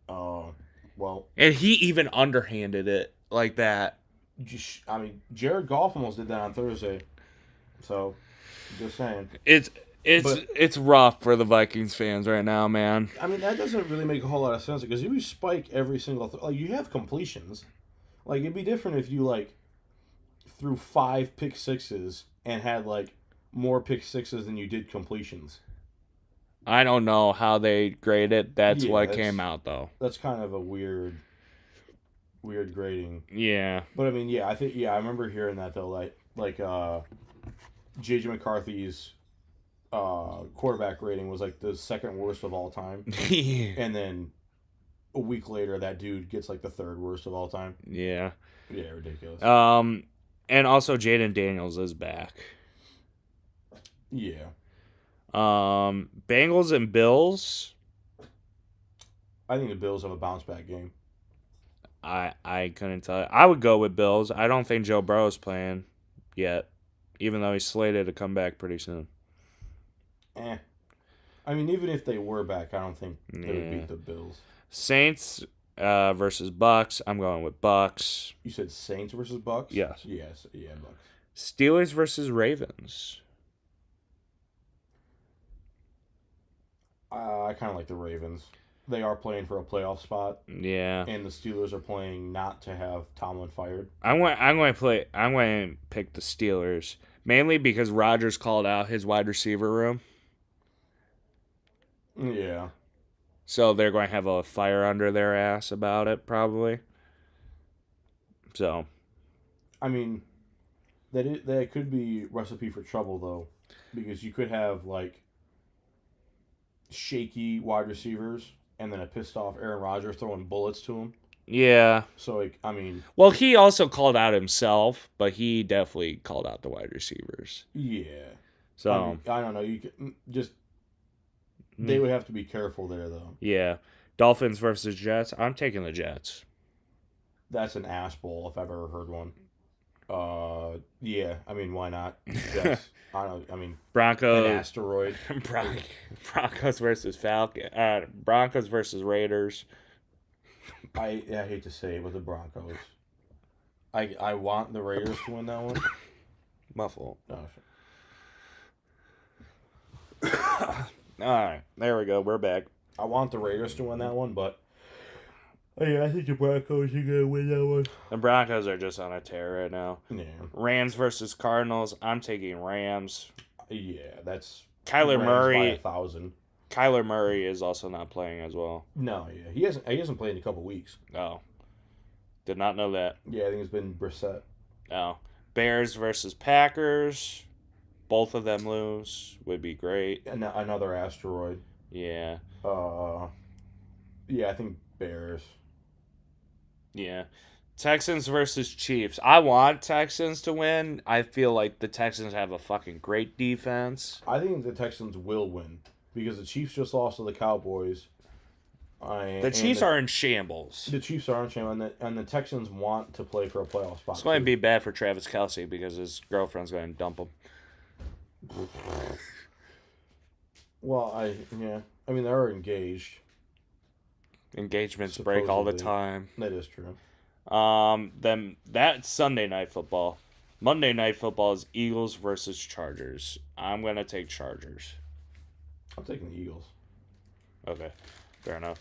[SPEAKER 2] Oh, well,
[SPEAKER 1] and he even underhanded it like that.
[SPEAKER 2] I mean, Jared Goff almost did that on Thursday. So, just saying.
[SPEAKER 1] It's
[SPEAKER 2] But-
[SPEAKER 1] it's rough for the Vikings fans right now, man.
[SPEAKER 2] I mean, that doesn't really make a whole lot of sense because if you spike every single like you have completions. Like it'd be different if you like threw 5 pick sixes and had like more pick sixes than you did completions.
[SPEAKER 1] I don't know how they grade it. That's
[SPEAKER 2] Yeah,
[SPEAKER 1] what
[SPEAKER 2] that's-
[SPEAKER 1] came out though.
[SPEAKER 2] That's kind of a weird grading.
[SPEAKER 1] Yeah.
[SPEAKER 2] But I mean, yeah, I remember hearing that though, like JJ McCarthy's quarterback rating was like the second worst of all time, and then a week later that dude gets like the third worst of all time.
[SPEAKER 1] Yeah.
[SPEAKER 2] Yeah, ridiculous.
[SPEAKER 1] And also Jaden Daniels is back.
[SPEAKER 2] Yeah,
[SPEAKER 1] Bengals and Bills.
[SPEAKER 2] I think the Bills have a bounce back game.
[SPEAKER 1] I couldn't tell you. I would go with Bills. I don't think Joe Burrow's playing yet, even though he's slated to come back pretty soon.
[SPEAKER 2] I mean, even if they were back, I don't think they would
[SPEAKER 1] Yeah.
[SPEAKER 2] beat the Bills.
[SPEAKER 1] Saints versus Bucks. I'm going with Bucks.
[SPEAKER 2] You said Saints versus Bucks.
[SPEAKER 1] Yes.
[SPEAKER 2] Yes. Yeah, Bucks.
[SPEAKER 1] Steelers versus Ravens.
[SPEAKER 2] I kind of like the Ravens. They are playing for a playoff spot,
[SPEAKER 1] Yeah.
[SPEAKER 2] and the Steelers are playing not to have Tomlin fired.
[SPEAKER 1] I'm going to pick the Steelers mainly because Rodgers called out his wide receiver room.
[SPEAKER 2] Yeah.
[SPEAKER 1] So they're going to have a fire under their ass about it, probably. So,
[SPEAKER 2] I mean, that could be recipe for trouble though, because you could have like shaky wide receivers and then a pissed off Aaron Rodgers throwing bullets to him.
[SPEAKER 1] yeah.
[SPEAKER 2] So like, I mean,
[SPEAKER 1] Well, he also called out himself, but he definitely called out the wide receivers.
[SPEAKER 2] yeah.
[SPEAKER 1] So,
[SPEAKER 2] I mean, I don't know. You can just they would have to be careful there though.
[SPEAKER 1] yeah. Dolphins versus Jets. I'm taking the Jets.
[SPEAKER 2] That's an ass bowl if I've ever heard one. Yeah. I mean, why not? Yes. I don't. I mean, an
[SPEAKER 1] Broncos.
[SPEAKER 2] asteroid.
[SPEAKER 1] Broncos versus Falcon. Broncos versus Raiders.
[SPEAKER 2] I hate to say it, but the Broncos. I want the Raiders to win that one.
[SPEAKER 1] My fault.
[SPEAKER 2] No,
[SPEAKER 1] All right, there we go. We're back.
[SPEAKER 2] I want the Raiders to win that one, but yeah, I think the Broncos are gonna win that one.
[SPEAKER 1] The Broncos are just on a tear right now.
[SPEAKER 2] Yeah,
[SPEAKER 1] Rams versus Cardinals. I'm taking Rams.
[SPEAKER 2] yeah, that's
[SPEAKER 1] Kyler
[SPEAKER 2] Rams
[SPEAKER 1] Murray.
[SPEAKER 2] by 1,000.
[SPEAKER 1] Kyler Murray is also not playing as well.
[SPEAKER 2] No, yeah, he hasn't played in a couple weeks.
[SPEAKER 1] Oh, did not know that.
[SPEAKER 2] Yeah, I think it's been Brissett.
[SPEAKER 1] Oh, Bears versus Packers. Both of them lose would be great.
[SPEAKER 2] And another asteroid.
[SPEAKER 1] Yeah,
[SPEAKER 2] Yeah, I think Bears.
[SPEAKER 1] yeah. Texans versus Chiefs. I want Texans to win. I feel like the Texans have a fucking great defense.
[SPEAKER 2] I think the Texans will win because the Chiefs just lost to the Cowboys.
[SPEAKER 1] The Chiefs are in shambles.
[SPEAKER 2] The Chiefs are in shame, and the Texans want to play for a playoff spot.
[SPEAKER 1] It's going to
[SPEAKER 2] too.
[SPEAKER 1] be bad for Travis Kelce because his girlfriend's going to dump him.
[SPEAKER 2] Well, I mean they're engaged.
[SPEAKER 1] Engagements break all the
[SPEAKER 2] Supposedly.
[SPEAKER 1] time.
[SPEAKER 2] That is true.
[SPEAKER 1] Then that's Sunday Night Football. Monday Night Football is Eagles versus Chargers. I'm going to take Chargers.
[SPEAKER 2] I'm taking the Eagles.
[SPEAKER 1] Okay, fair enough.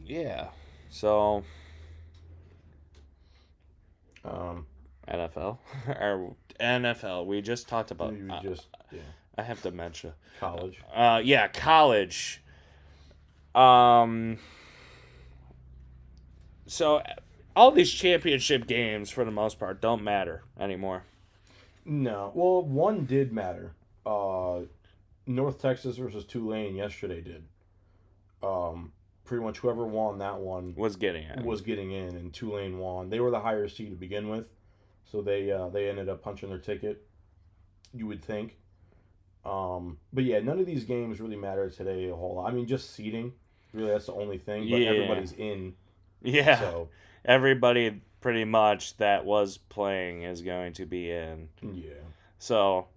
[SPEAKER 1] Yeah. So
[SPEAKER 2] Um,
[SPEAKER 1] NFL or NFL. We just talked about.
[SPEAKER 2] you just yeah,
[SPEAKER 1] I have dementia.
[SPEAKER 2] college.
[SPEAKER 1] Yeah, college. Um. So all these championship games, for the most part, don't matter anymore.
[SPEAKER 2] No, well, one did matter. North Texas versus Tulane yesterday did. Pretty much whoever won that one
[SPEAKER 1] Was getting it.
[SPEAKER 2] was getting in, and Tulane won. They were the higher seed to begin with, so they ended up punching their ticket. You would think. But yeah, none of these games really matter today a whole lot. I mean, just seeding. Really, that's the only thing. But
[SPEAKER 1] Yeah.
[SPEAKER 2] everybody's in.
[SPEAKER 1] Yeah.
[SPEAKER 2] So
[SPEAKER 1] Everybody pretty much that was playing is going to be in.
[SPEAKER 2] yeah.
[SPEAKER 1] So,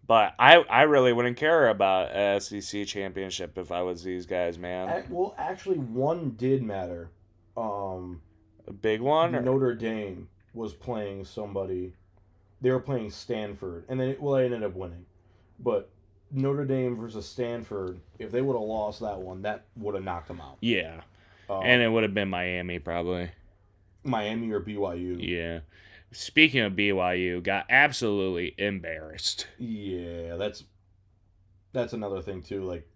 [SPEAKER 1] but I really wouldn't care about a SEC championship if I was these guys, man.
[SPEAKER 2] Well, actually, one did matter.
[SPEAKER 1] A big one? Or?
[SPEAKER 2] Notre Dame was playing somebody. They were playing Stanford, and then they ended up winning. But Notre Dame versus Stanford, if they would have lost that one, that would have knocked them out.
[SPEAKER 1] Yeah. And it would have been Miami, probably.
[SPEAKER 2] Miami or BYU.
[SPEAKER 1] Yeah. Speaking of BYU, got absolutely embarrassed.
[SPEAKER 2] Yeah, that's another thing too. Like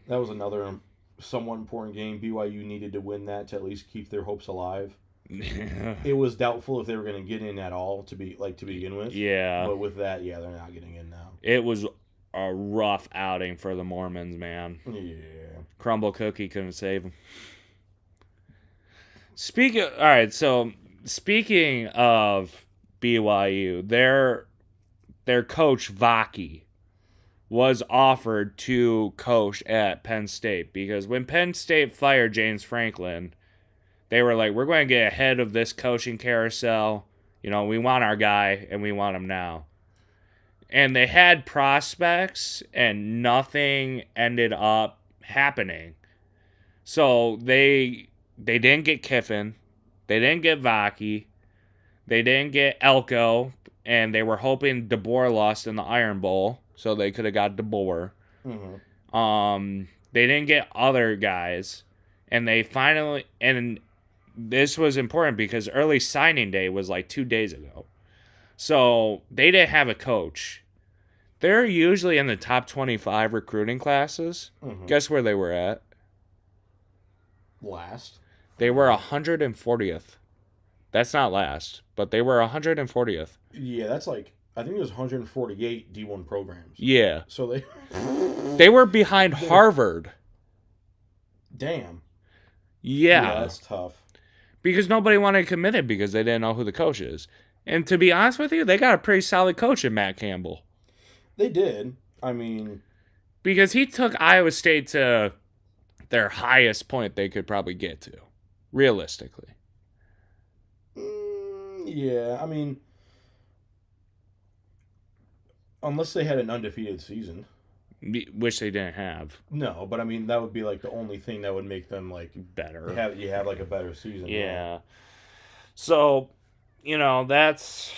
[SPEAKER 2] that was another somewhat important game. BYU needed to win that to at least keep their hopes alive. It was doubtful if they were going to get in at all to begin with.
[SPEAKER 1] Yeah.
[SPEAKER 2] But with that, yeah, they're not getting in now.
[SPEAKER 1] It was a rough outing for the Mormons, man.
[SPEAKER 2] Yeah.
[SPEAKER 1] Crumble Cookie couldn't save them. Speaking of BYU, their coach Vaki was offered to coach at Penn State because when Penn State fired James Franklin, they were like, we're going to get ahead of this coaching carousel. You know, we want our guy and we want him now. And they had prospects and nothing ended up happening. So they didn't get Kiffin. They didn't get Vaki. They didn't get Elko. And they were hoping DeBoer lost in the Iron Bowl. So they could have got DeBoer.
[SPEAKER 2] Mm-hmm.
[SPEAKER 1] They didn't get other guys. And they finally... And this was important because early signing day was like 2 days ago. So they didn't have a coach. They're usually in the top 25 recruiting classes.
[SPEAKER 2] Mm-hmm.
[SPEAKER 1] Guess where they were at?
[SPEAKER 2] Last.
[SPEAKER 1] They were 140th. That's not last, but they were 140th.
[SPEAKER 2] Yeah, that's like I think there's 148 D1 programs.
[SPEAKER 1] Yeah.
[SPEAKER 2] So
[SPEAKER 1] they were behind Harvard.
[SPEAKER 2] Damn.
[SPEAKER 1] Yeah.
[SPEAKER 2] That's tough.
[SPEAKER 1] Because nobody wanted to commit it because they didn't know who the coach is. And to be honest with you, they got a pretty solid coach in Matt Campbell.
[SPEAKER 2] They did. I mean,
[SPEAKER 1] because he took Iowa State to their highest point they could probably get to, realistically.
[SPEAKER 2] Yeah, I mean, unless they had an undefeated season.
[SPEAKER 1] Which they didn't have.
[SPEAKER 2] No, but I mean, that would be like the only thing that would make them like
[SPEAKER 1] better.
[SPEAKER 2] You have like a better season.
[SPEAKER 1] Yeah. Right? So, you know, that's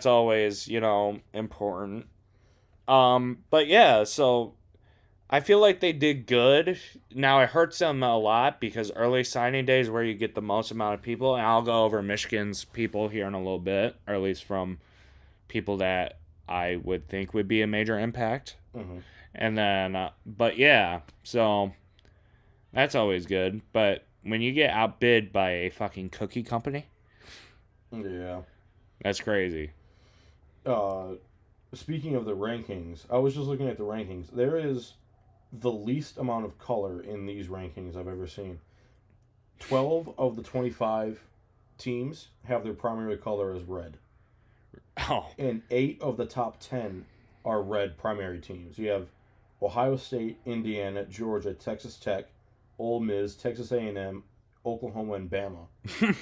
[SPEAKER 1] always, you know, important. But yeah, so I feel like they did good. Now it hurts them a lot because early signing day is where you get the most amount of people, and I'll go over Michigan's people here in a little bit, or at least from people that I would think would be a major impact.
[SPEAKER 2] Mm-hmm.
[SPEAKER 1] And then, but yeah, so that's always good. But when you get outbid by a fucking cookie company,
[SPEAKER 2] yeah,
[SPEAKER 1] that's crazy.
[SPEAKER 2] Speaking of the rankings, I was just looking at the rankings. There is the least amount of color in these rankings I've ever seen. 12 of the 25 teams have their primary color as red.
[SPEAKER 1] Oh.
[SPEAKER 2] And 8 of the top 10 are red primary teams. You have Ohio State, Indiana, Georgia, Texas Tech, Ole Miss, Texas A&M, Oklahoma, and Bama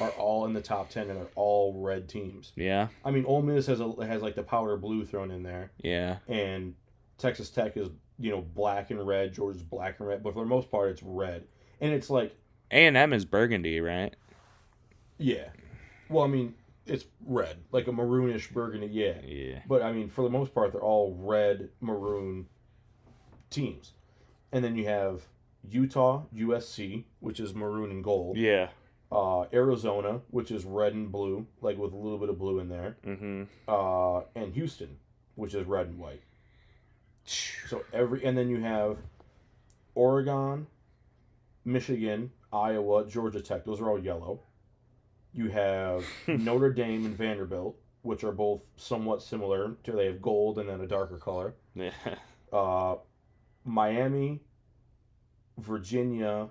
[SPEAKER 2] are all in the top 10 and are all red teams.
[SPEAKER 1] Yeah.
[SPEAKER 2] I mean, Ole Miss has like the powder blue thrown in there.
[SPEAKER 1] Yeah.
[SPEAKER 2] And Texas Tech is, you know, black and red. Georgia's black and red. But for the most part, it's red. And it's like...
[SPEAKER 1] A&M is burgundy, right?
[SPEAKER 2] Yeah. Well, I mean, it's red. Like a maroonish burgundy, yeah.
[SPEAKER 1] Yeah.
[SPEAKER 2] But, I mean, for the most part, they're all red, maroon teams. And then you have Utah, USC, which is maroon and gold.
[SPEAKER 1] Yeah.
[SPEAKER 2] Arizona, which is red and blue, like with a little bit of blue in there.
[SPEAKER 1] Mm-hmm.
[SPEAKER 2] And Houston, which is red and white. So and then you have Oregon, Michigan, Iowa, Georgia Tech. Those are all yellow. You have Notre Dame and Vanderbilt, which are both somewhat similar. They have gold and then a darker color.
[SPEAKER 1] Yeah.
[SPEAKER 2] Miami, Virginia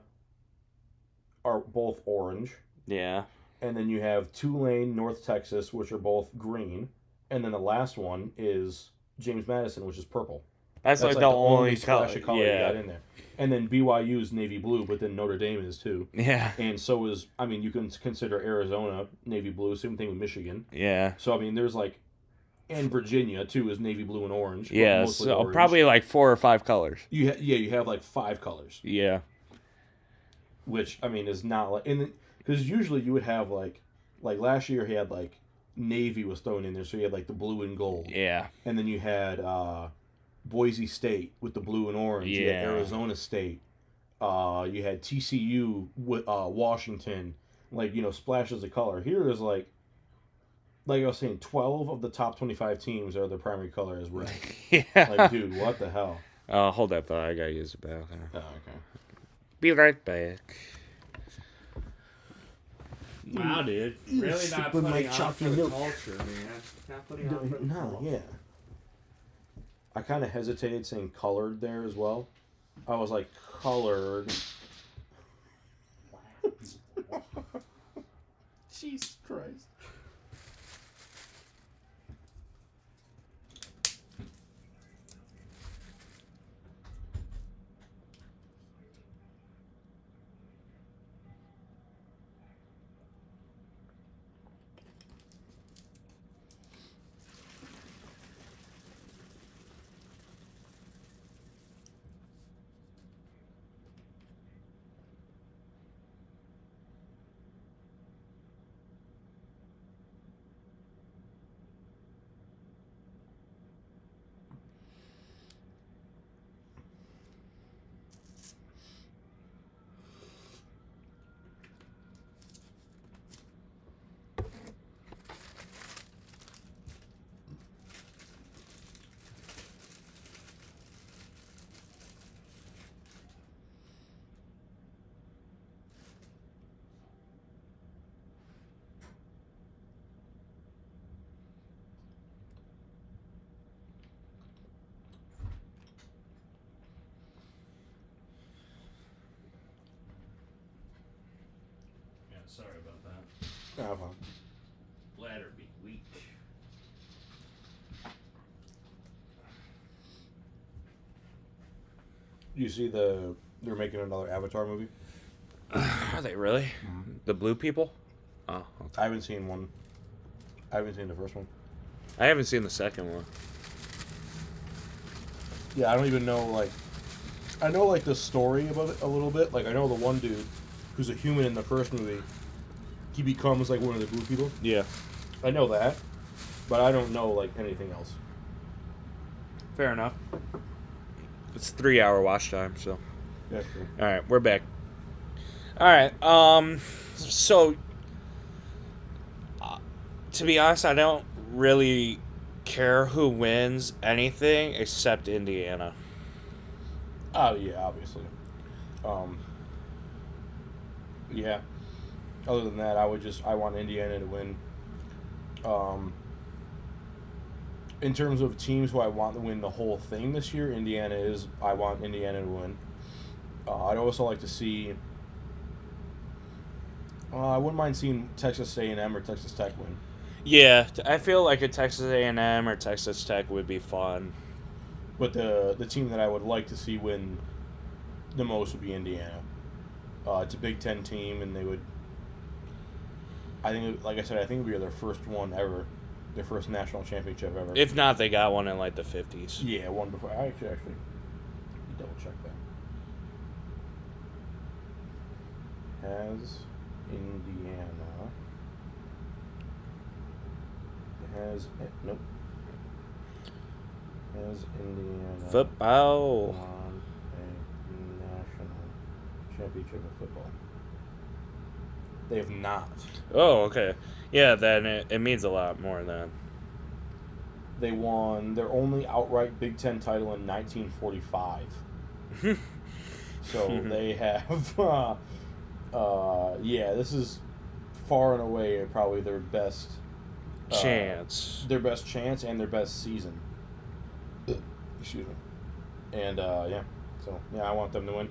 [SPEAKER 2] are both orange.
[SPEAKER 1] Yeah.
[SPEAKER 2] And then you have Tulane, North Texas, which are both green. And then the last one is James Madison, which is purple.
[SPEAKER 1] That's like the only
[SPEAKER 2] splash of color you
[SPEAKER 1] yeah.
[SPEAKER 2] got in there. And then BYU is navy blue, but then Notre Dame is too.
[SPEAKER 1] Yeah.
[SPEAKER 2] And so is, I mean, you can consider Arizona navy blue. Same thing with Michigan.
[SPEAKER 1] Yeah.
[SPEAKER 2] So, I mean, there's like, and Virginia too is navy blue and orange.
[SPEAKER 1] Yeah, so orange. Probably like 4 or 5 colors.
[SPEAKER 2] You have like 5 colors.
[SPEAKER 1] Yeah.
[SPEAKER 2] Which, I mean, is not like, because usually you would have like last year he had like navy was thrown in there, so you had like the blue and gold.
[SPEAKER 1] Yeah.
[SPEAKER 2] And then you had Boise State with the blue and orange.
[SPEAKER 1] Yeah.
[SPEAKER 2] You had Arizona State. You had TCU with Washington. Like, splashes of color. Here is like I was saying, 12 of the top 25 teams are the primary color is red.
[SPEAKER 1] Yeah.
[SPEAKER 2] Like, dude, what the hell?
[SPEAKER 1] Hold that thought. I gotta use the bathroom.
[SPEAKER 2] Oh, okay.
[SPEAKER 1] Be right back. Wow, dude. Really not putting on for the culture, man. Not putting on for the culture.
[SPEAKER 2] Yeah. I kind of hesitated saying colored there as well. I was like, colored. Jesus Christ.
[SPEAKER 1] Sorry about that.
[SPEAKER 2] Oh, well.
[SPEAKER 1] Bladder be weak.
[SPEAKER 2] You see they're making another Avatar movie?
[SPEAKER 1] Are they really? Mm-hmm. The blue people? Oh, okay.
[SPEAKER 2] I haven't seen one. I haven't seen the first one.
[SPEAKER 1] I haven't seen the second one.
[SPEAKER 2] Yeah, I don't even know, like... I know, like, the story about it a little bit. Like, I know the one dude who's a human in the first movie, he becomes, like, one of the blue people.
[SPEAKER 1] Yeah.
[SPEAKER 2] I know that, but I don't know, like, anything else.
[SPEAKER 1] Fair enough. It's 3-hour watch time, so...
[SPEAKER 2] Yeah, true.
[SPEAKER 1] Alright, we're back. Alright, so... to be honest, I don't really care who wins anything except Indiana.
[SPEAKER 2] Oh, yeah, obviously. Yeah. Other than that, I want Indiana to win. In terms of teams who I want to win the whole thing this year, I want Indiana to win. I'd also like to see, I wouldn't mind seeing Texas A&M or Texas Tech win.
[SPEAKER 1] Yeah, I feel like a Texas A&M or Texas Tech would be fun.
[SPEAKER 2] But the team that I would like to see win the most would be Indiana. It's a Big Ten team, and they would... I think, like I said, I think it would be their first one ever. Their first national championship ever.
[SPEAKER 1] If not, they got one in, like, the 50s.
[SPEAKER 2] Yeah, one before. I actually double check that. Has Indiana... Nope. Has Indiana...
[SPEAKER 1] Football.
[SPEAKER 2] ...won a national championship in football. They have not.
[SPEAKER 1] Oh, okay. Yeah, then it means a lot more then.
[SPEAKER 2] They won their only outright Big Ten title in 1945. So they have, this is far and away probably their best
[SPEAKER 1] chance.
[SPEAKER 2] Their best chance and their best season. Excuse me. And I want them to win.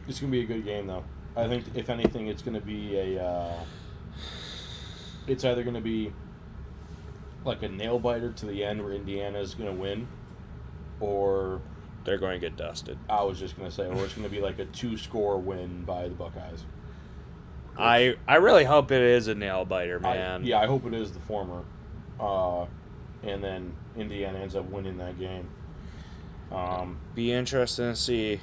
[SPEAKER 2] It's gonna be a good game though. I think if anything, it's gonna be it's either gonna be like a nail biter to the end where Indiana's gonna win, or
[SPEAKER 1] they're going to get dusted.
[SPEAKER 2] I was just gonna say, or it's gonna be like a 2-score win by the Buckeyes.
[SPEAKER 1] I really hope it is a nail biter, man.
[SPEAKER 2] I hope it is the former, and then Indiana ends up winning that game.
[SPEAKER 1] Be interesting to see.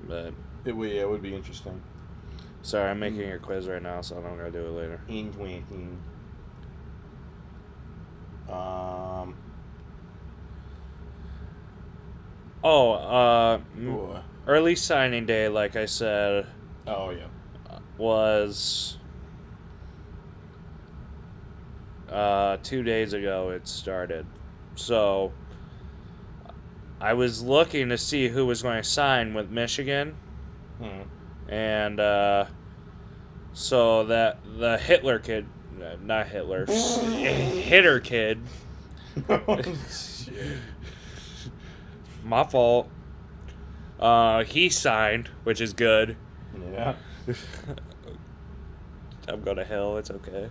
[SPEAKER 1] But
[SPEAKER 2] it would be interesting.
[SPEAKER 1] Sorry, I'm making a quiz right now, so I'm gonna do it later.
[SPEAKER 2] Interesting.
[SPEAKER 1] Early signing day, like I said.
[SPEAKER 2] Oh yeah.
[SPEAKER 1] Was 2 days ago it started. So I was looking to see who was going to sign with Michigan. And so that the Hitler kid, not Hitler, Hitter kid.
[SPEAKER 2] Oh, shit.
[SPEAKER 1] My fault. He signed, which is good.
[SPEAKER 2] Yeah.
[SPEAKER 1] I'm going to hell. It's okay.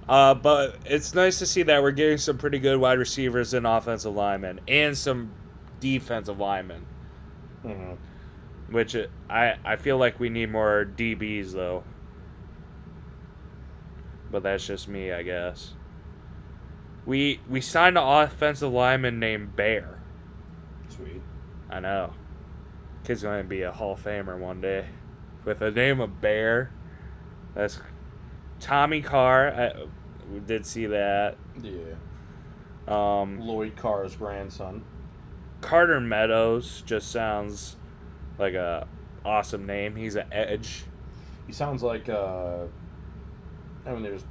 [SPEAKER 1] But it's nice to see that we're getting some pretty good wide receivers and offensive linemen and some defensive linemen. Which I feel like we need more DBs, though. But that's just me, I guess. We signed an offensive lineman named Bear.
[SPEAKER 2] Sweet.
[SPEAKER 1] I know. Kid's going to be a Hall of Famer one day. With the name of Bear. That's Tommy Carr. We did see that.
[SPEAKER 2] Yeah.
[SPEAKER 1] Lloyd
[SPEAKER 2] Carr's grandson.
[SPEAKER 1] Carter Meadows just sounds like a awesome name. He's an edge.
[SPEAKER 2] He sounds like there's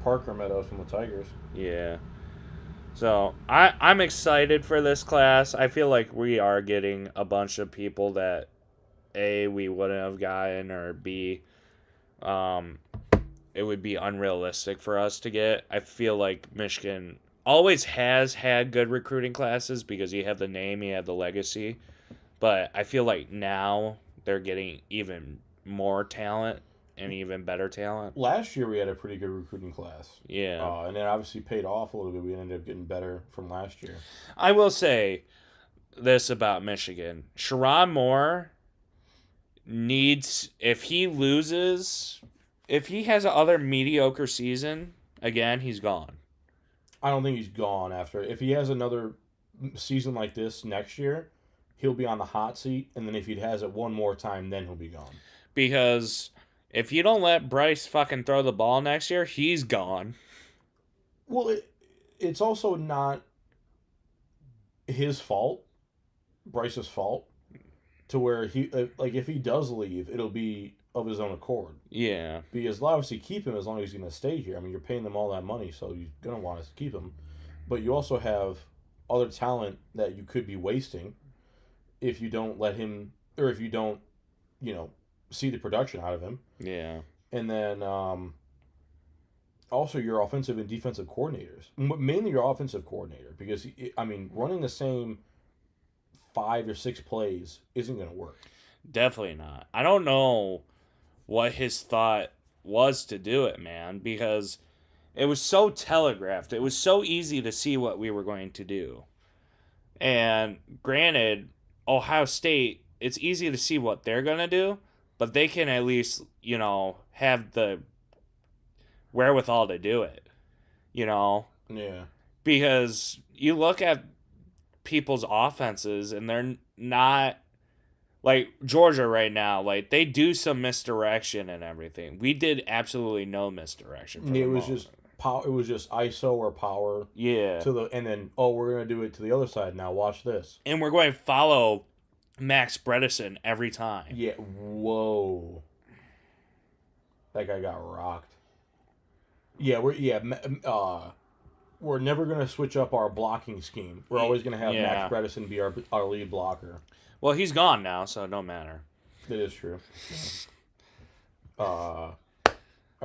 [SPEAKER 2] Parker Meadows from the Tigers.
[SPEAKER 1] Yeah. So I'm excited for this class. I feel like we are getting a bunch of people that A, we wouldn't have gotten, or B, it would be unrealistic for us to get. I feel like Michigan always has had good recruiting classes because you have the name, you have the legacy. But I feel like now they're getting even more talent and even better talent.
[SPEAKER 2] Last year we had a pretty good recruiting class.
[SPEAKER 1] Yeah.
[SPEAKER 2] And it obviously paid off a little bit. We ended up getting better from last year.
[SPEAKER 1] I will say this about Michigan. Sherrod Moore needs, if he has another mediocre season, again, he's gone.
[SPEAKER 2] I don't think he's gone after. If he has another season like this next year, he'll be on the hot seat. And then if he has it one more time, then he'll be gone.
[SPEAKER 1] Because if you don't let Bryce fucking throw the ball next year, he's gone.
[SPEAKER 2] Well, it's also not his fault, Bryce's fault, to where he, if he does leave, it'll be of his own accord.
[SPEAKER 1] Yeah.
[SPEAKER 2] Because they'll obviously keep him as long as he's going to stay here. I mean, you're paying them all that money, so you're going to want to keep him. But you also have other talent that you could be wasting if you don't let him, or if you don't, see the production out of him.
[SPEAKER 1] Yeah.
[SPEAKER 2] And then also your offensive and defensive coordinators. Mainly your offensive coordinator, because, running the same 5 or 6 plays isn't going to work.
[SPEAKER 1] Definitely not. I don't know what his thought was to do it, man, because it was so telegraphed. It was so easy to see what we were going to do. And granted, Ohio State, it's easy to see what they're going to do, but they can at least, have the wherewithal to do it,
[SPEAKER 2] Yeah.
[SPEAKER 1] Because you look at people's offenses and they're not, like Georgia right now, like they do some misdirection and everything. We did absolutely no misdirection.
[SPEAKER 2] It was just power. It was just ISO or power
[SPEAKER 1] Yeah.
[SPEAKER 2] and then we're gonna do it to the other side now. Watch this.
[SPEAKER 1] And we're going to follow Max Bredesen every time.
[SPEAKER 2] Yeah. Whoa. That guy got rocked. Yeah. We're never gonna switch up our blocking scheme. We're always gonna have Max Bredesen be our lead blocker.
[SPEAKER 1] Well, he's gone now, so it don't matter.
[SPEAKER 2] It is true. I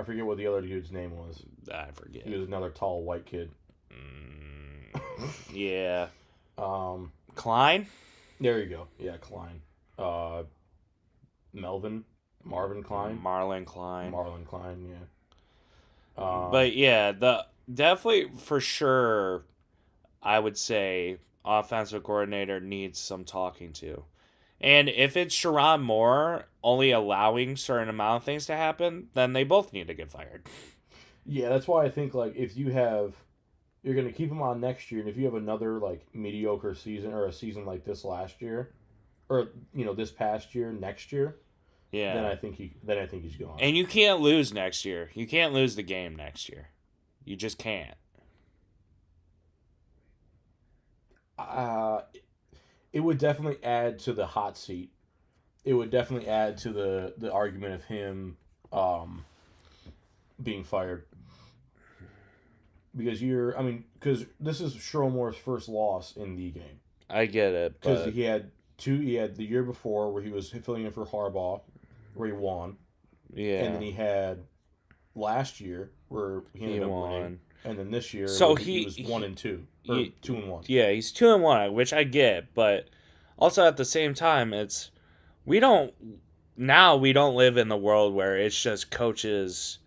[SPEAKER 2] forget what the other dude's name was.
[SPEAKER 1] I forget.
[SPEAKER 2] He was another tall white kid.
[SPEAKER 1] Yeah. Klein?
[SPEAKER 2] There you go. Yeah, Klein. Marvin Klein.
[SPEAKER 1] Marlon Klein.
[SPEAKER 2] Marlon Klein, yeah.
[SPEAKER 1] But yeah, definitely for sure, I would say offensive coordinator needs some talking to. And if it's Sherrod Moore only allowing certain amount of things to happen, then they both need to get fired.
[SPEAKER 2] Yeah, that's why I think like if you're going to keep him on next year, and if you have another like mediocre season or a season like this last year, or this past year, next year,
[SPEAKER 1] yeah,
[SPEAKER 2] then I think he's gone.
[SPEAKER 1] And you can't lose next year. You can't lose the game next year. You just can't.
[SPEAKER 2] It would definitely add to the hot seat. It would definitely add to the argument of him being fired. Because this is Moore's first loss in the game.
[SPEAKER 1] I get it.
[SPEAKER 2] Because he had the year before where he was filling in for Harbaugh, where he won.
[SPEAKER 1] Yeah.
[SPEAKER 2] And then he had last year where he ended up winning. And then this year,
[SPEAKER 1] so
[SPEAKER 2] he was 1-2 or 2-1.
[SPEAKER 1] Yeah, he's 2-1, which I get, but also at the same time, we don't live in the world where it's just coaches,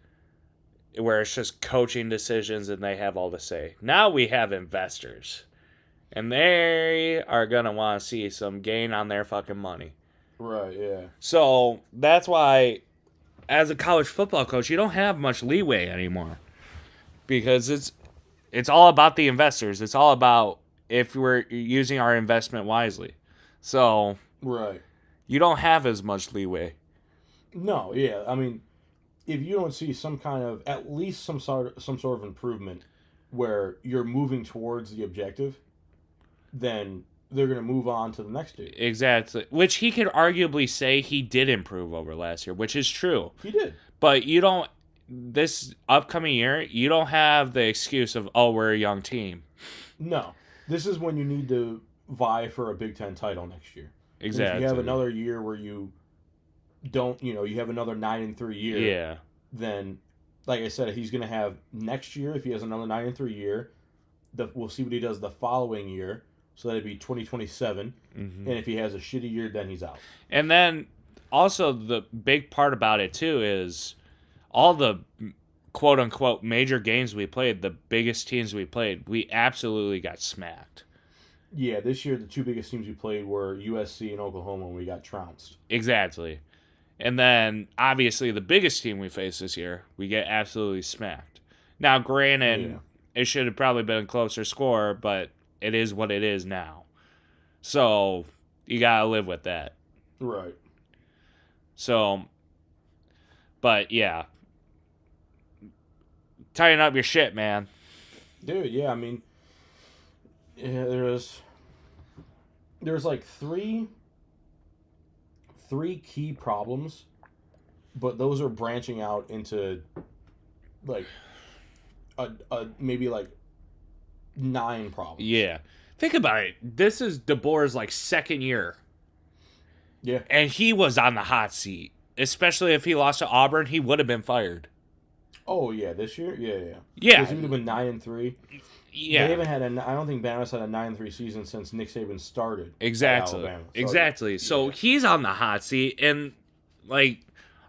[SPEAKER 1] where it's just coaching decisions and they have all the say. Now we have investors, and they are gonna want to see some gain on their fucking money.
[SPEAKER 2] Right. Yeah.
[SPEAKER 1] So that's why, as a college football coach, you don't have much leeway anymore. Because it's all about the investors. It's all about if we're using our investment wisely. So
[SPEAKER 2] right,
[SPEAKER 1] you don't have as much leeway.
[SPEAKER 2] No, yeah. I mean, if you don't see some kind of at least some sort of improvement where you're moving towards the objective, then they're going to move on to the next dude.
[SPEAKER 1] Exactly. Which he could arguably say he did improve over last year, which is true.
[SPEAKER 2] He did.
[SPEAKER 1] But you don't. This upcoming year, you don't have the excuse of, we're a young team.
[SPEAKER 2] No. This is when you need to vie for a Big Ten title next year.
[SPEAKER 1] Exactly.
[SPEAKER 2] If you have another year where you don't, you have another 9-3 year.
[SPEAKER 1] Yeah.
[SPEAKER 2] Then, like I said, he's going to have next year, if he has another 9-3 year, we'll see what he does the following year. So that'd be 2027. Mm-hmm. And if he has a shitty year, then he's out.
[SPEAKER 1] And then also the big part about it, too, is all the quote-unquote major games we played, the biggest teams we played, we absolutely got smacked.
[SPEAKER 2] Yeah, this year the two biggest teams we played were USC and Oklahoma, and we got trounced.
[SPEAKER 1] Exactly. And then, obviously, the biggest team we faced this year, we get absolutely smacked. Now, granted, It should have probably been a closer score, but it is what it is now. So, you gotta live with that.
[SPEAKER 2] Right.
[SPEAKER 1] So, but, yeah. Tighten up your shit, man.
[SPEAKER 2] Dude, yeah, I mean, there's like three key problems, but those are branching out into like a maybe like 9 problems.
[SPEAKER 1] Yeah. Think about it. This is DeBoer's like second year.
[SPEAKER 2] Yeah.
[SPEAKER 1] And he was on the hot seat. Especially if he lost to Auburn, he would have been fired.
[SPEAKER 2] Oh, yeah, this year? Yeah.
[SPEAKER 1] Yeah.
[SPEAKER 2] Because he would have been 9-3.
[SPEAKER 1] Yeah.
[SPEAKER 2] They haven't had I don't think Bama's had a 9-3 season since Nick Saban started.
[SPEAKER 1] Exactly.
[SPEAKER 2] So,
[SPEAKER 1] exactly. So he's on the hot seat, and like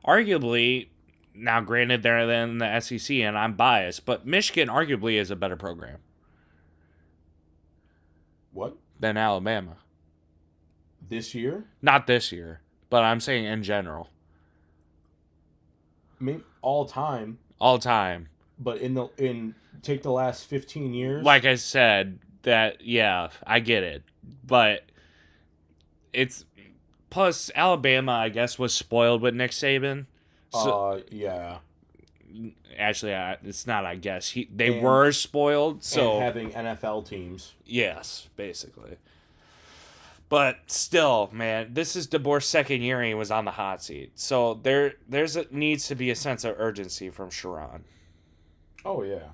[SPEAKER 1] arguably, now granted they're in the SEC, and I'm biased, but Michigan arguably is a better program.
[SPEAKER 2] What?
[SPEAKER 1] Than Alabama.
[SPEAKER 2] This year?
[SPEAKER 1] Not this year, but I'm saying in general.
[SPEAKER 2] Maybe all time.
[SPEAKER 1] All time.
[SPEAKER 2] But take the last 15 years.
[SPEAKER 1] Like I said, I get it. But it's plus Alabama, I guess, was spoiled with Nick Saban. So,
[SPEAKER 2] yeah.
[SPEAKER 1] Actually, it's not. I guess they
[SPEAKER 2] And-
[SPEAKER 1] were spoiled. So
[SPEAKER 2] and having NFL teams.
[SPEAKER 1] yes, basically. But still, man, this is DeBoer's second year and he was on the hot seat. So needs to be a sense of urgency from Sharon.
[SPEAKER 2] Oh yeah,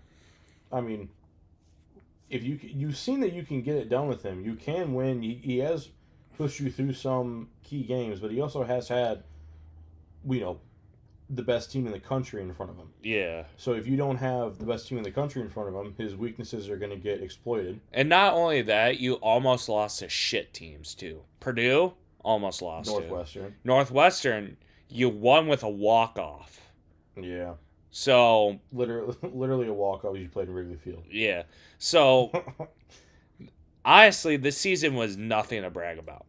[SPEAKER 2] I mean, if you've seen that you can get it done with him, you can win. He has pushed you through some key games, but he also has had, the best team in the country in front of him.
[SPEAKER 1] Yeah.
[SPEAKER 2] So if you don't have the best team in the country in front of him, his weaknesses are going to get exploited.
[SPEAKER 1] And not only that, you almost lost to shit teams too. Purdue almost lost
[SPEAKER 2] Northwestern.
[SPEAKER 1] to. Northwestern, you won with a walk-off.
[SPEAKER 2] Yeah.
[SPEAKER 1] So
[SPEAKER 2] Literally a walk-off as you played in Wrigley Field.
[SPEAKER 1] yeah. So honestly, this season was nothing to brag about.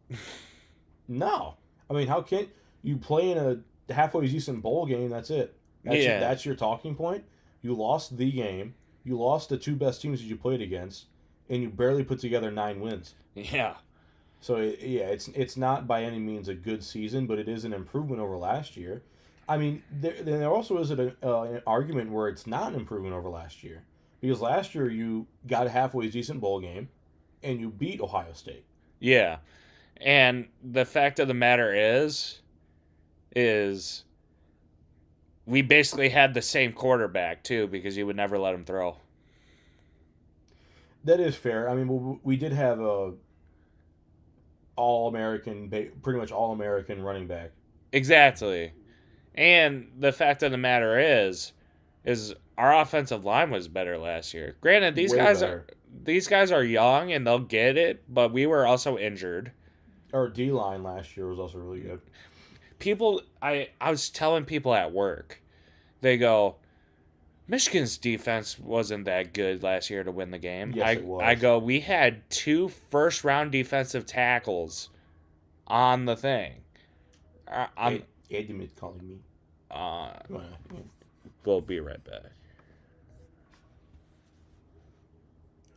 [SPEAKER 2] No. I mean, how can you play in a halfway decent bowl game? That's it. That's your talking point. You lost the game. You lost the two best teams that you played against, and you barely put together 9 wins.
[SPEAKER 1] Yeah.
[SPEAKER 2] So it's not by any means a good season, but it is an improvement over last year. I mean, there also is an argument where it's not an improvement over last year, because last year you got a halfway decent bowl game, and you beat Ohio State.
[SPEAKER 1] Yeah. And the fact of the matter is we basically had the same quarterback too, because you would never let him throw.
[SPEAKER 2] That is fair. I mean, we did have a pretty much all-American running back.
[SPEAKER 1] Exactly. And the fact of the matter is our offensive line was better last year. Granted, these guys are young and they'll get it, but we were also injured.
[SPEAKER 2] Our D-line last year was also really good.
[SPEAKER 1] I was telling people at work, they go, Michigan's defense wasn't that good last year to win the game.
[SPEAKER 2] Yes, it was.
[SPEAKER 1] I go, we had 2 first-round defensive tackles on the thing.
[SPEAKER 2] Edmund calling me.
[SPEAKER 1] We'll be right back.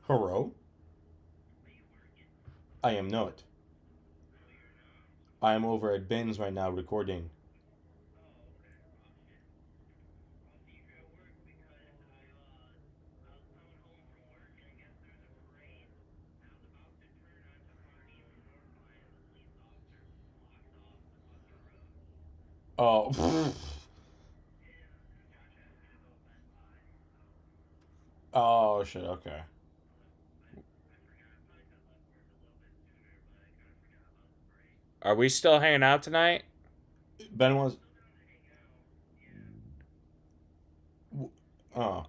[SPEAKER 2] Hello? I am not. I am over at Ben's right now recording. Oh. Oh, shit, okay.
[SPEAKER 1] Are we still hanging out tonight?
[SPEAKER 2] Ben was... Oh.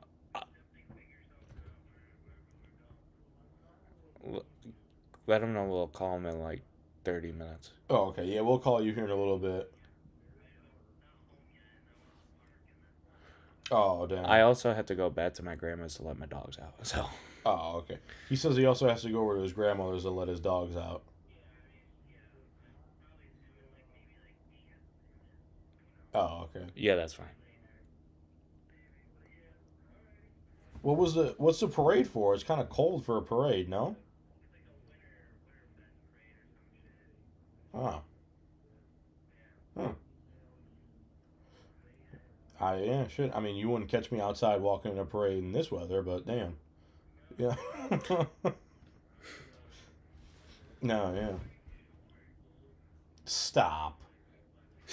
[SPEAKER 1] Let him know we'll call him in like 30 minutes.
[SPEAKER 2] Oh, okay. Yeah, we'll call you here in a little bit. Oh, damn.
[SPEAKER 1] I also had to go back to my grandma's to let my dogs out. So.
[SPEAKER 2] Oh, okay. He says he also has to go over to his grandmother's to let his dogs out. Oh, okay.
[SPEAKER 1] Yeah, that's fine.
[SPEAKER 2] What's the parade for? It's kind of cold for a parade, no? Oh. Huh. Yeah, shit. I mean, you wouldn't catch me outside walking in a parade in this weather, but damn. Yeah. No, yeah. Stop.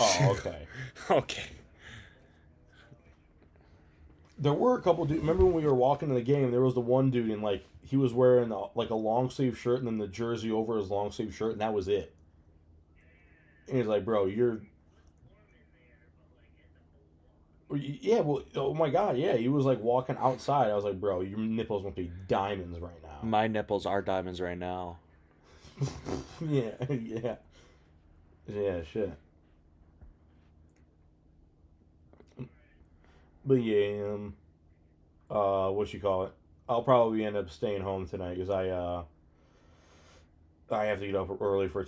[SPEAKER 2] Oh, okay.
[SPEAKER 1] Okay.
[SPEAKER 2] There were a couple dudes. Remember when we were walking to the game? There was the one dude in he was wearing a long sleeve shirt and then the jersey over his long sleeve shirt, and that was it. And he's like, "Bro, you're." Yeah, well, oh my god, yeah, he was like walking outside. I was like, "Bro, your nipples must be diamonds right now."
[SPEAKER 1] My nipples are diamonds right now.
[SPEAKER 2] Yeah, shit. But yeah, what you call it? I'll probably end up staying home tonight because I have to get up early for